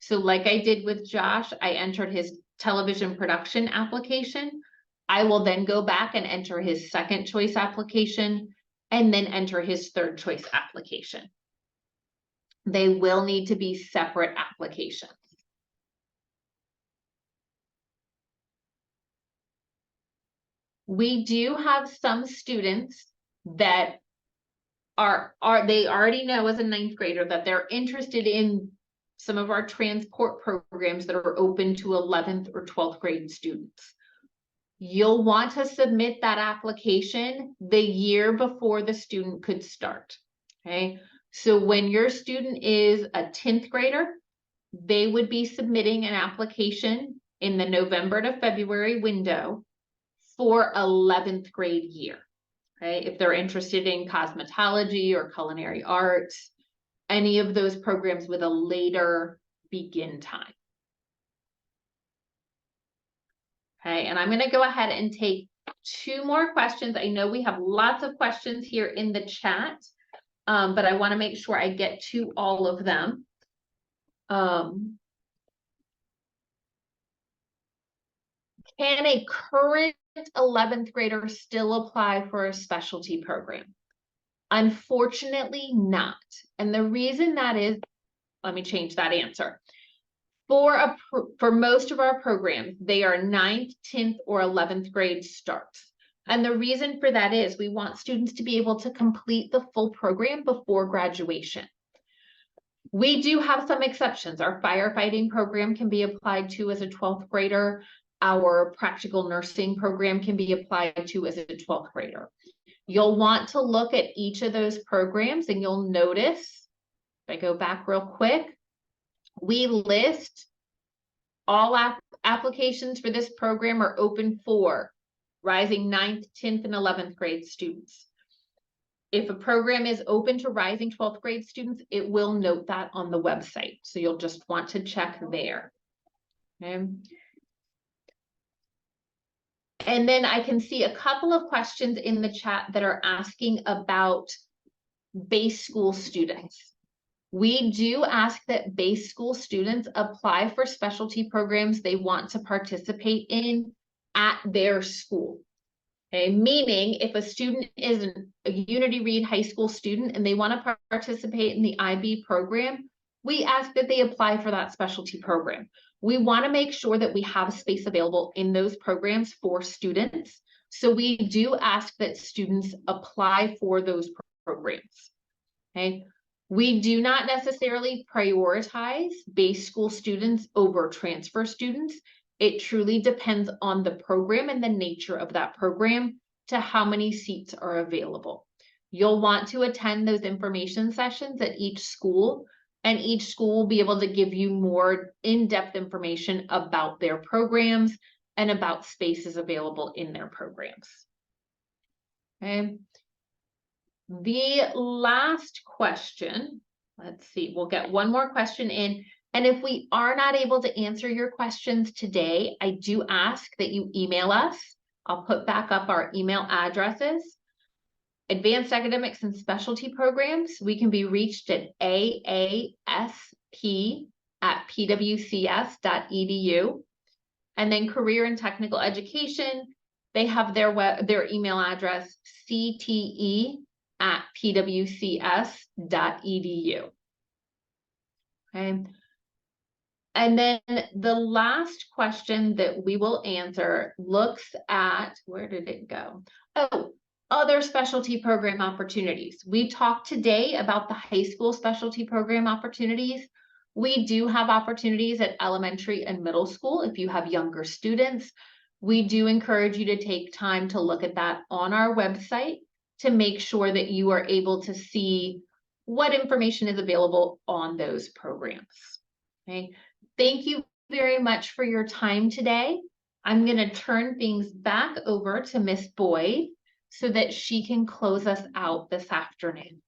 So like I did with Josh, I entered his television production application. I will then go back and enter his second choice application and then enter his third choice application. They will need to be separate applications. We do have some students that they already know as a ninth grader that they're interested in some of our transport programs that are open to 11th or 12th grade students. You'll want to submit that application the year before the student could start. Okay, so when your student is a 10th grader, they would be submitting an application in the November to February window for 11th grade year. Okay, if they're interested in cosmetology or culinary arts, any of those programs with a later begin time. Okay, and I'm going to go ahead and take 2 more questions. I know we have lots of questions here in the chat, but I want to make sure I get to all of them. Can a current 11th grader still apply for a specialty program? Unfortunately not. And the reason that is, let me change that answer. For most of our programs, they are 9th, 10th, or 11th grade starts. And the reason for that is we want students to be able to complete the full program before graduation. We do have some exceptions. Our firefighting program can be applied to as a 12th grader. Our practical nursing program can be applied to as a 12th grader. You'll want to look at each of those programs and you'll notice, if I go back real quick, we list all applications for this program are open for rising 9th, 10th, and 11th grade students. If a program is open to rising 12th grade students, it will note that on the website. So you'll just want to check there. Okay. And then I can see a couple of questions in the chat that are asking about base school students. We do ask that base school students apply for specialty programs they want to participate in at their school. Okay, meaning if a student is a Unity Reed High School student and they want to participate in the IB program, we ask that they apply for that specialty program. We want to make sure that we have space available in those programs for students. So we do ask that students apply for those programs. Okay. We do not necessarily prioritize base school students over transfer students. It truly depends on the program and the nature of that program to how many seats are available. You'll want to attend those information sessions at each school, and each school will be able to give you more in-depth information about their programs and about spaces available in their programs. Okay. The last question, let's see, we'll get one more question in. And if we are not able to answer your questions today, I do ask that you email us. I'll put back up our email addresses. Advanced Academics and Specialty Programs, we can be reached at aasp@pwcs.edu. And then Career and Technical Education, they have their email address, cte@pwcs.edu. Okay. And then the last question that we will answer looks at, where did it go? Oh, other specialty program opportunities. We talked today about the high school specialty program opportunities. We do have opportunities at elementary and middle school if you have younger students. We do encourage you to take time to look at that on our website to make sure that you are able to see what information is available on those programs. Okay, thank you very much for your time today. I'm going to turn things back over to Miss Boyd so that she can close us out this afternoon.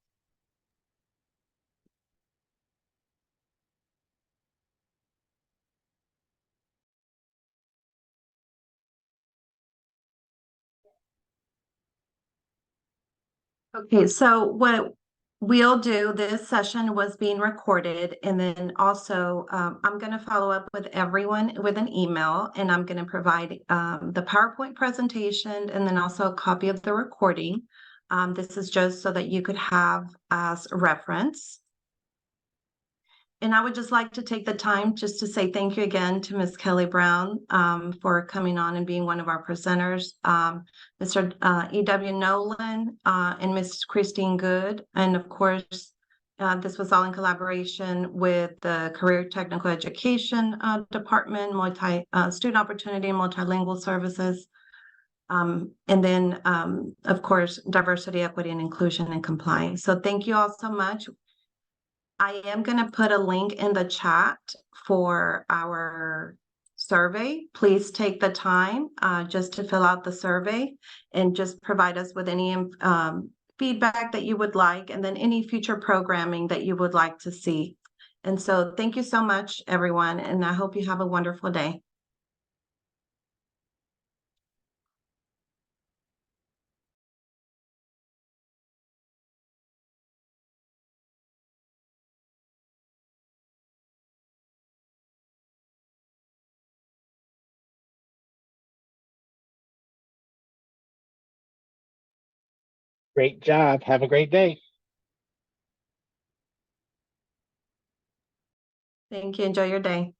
Okay, so what we'll do, this session was being recorded, and then also I'm going to follow up with everyone with an email, and I'm going to provide the PowerPoint presentation and then also a copy of the recording. This is just so that you could have as a reference. And I would just like to take the time just to say thank you again to Ms. Kelly Brown for coming on and being one of our presenters, Mr. E.W. Nolan and Ms. Christine Good. And of course, this was all in collaboration with the Career Technical Education Department, Student Opportunity and Multilingual Services. And then, of course, Diversity, Equity, and Inclusion and Compliance. So thank you all so much. I am going to put a link in the chat for our survey. Please take the time just to fill out the survey and just provide us with any feedback that you would like, and then any future programming that you would like to see. And so thank you so much, everyone, and I hope you have a wonderful day. Great job. Have a great day. Thank you. Enjoy your day.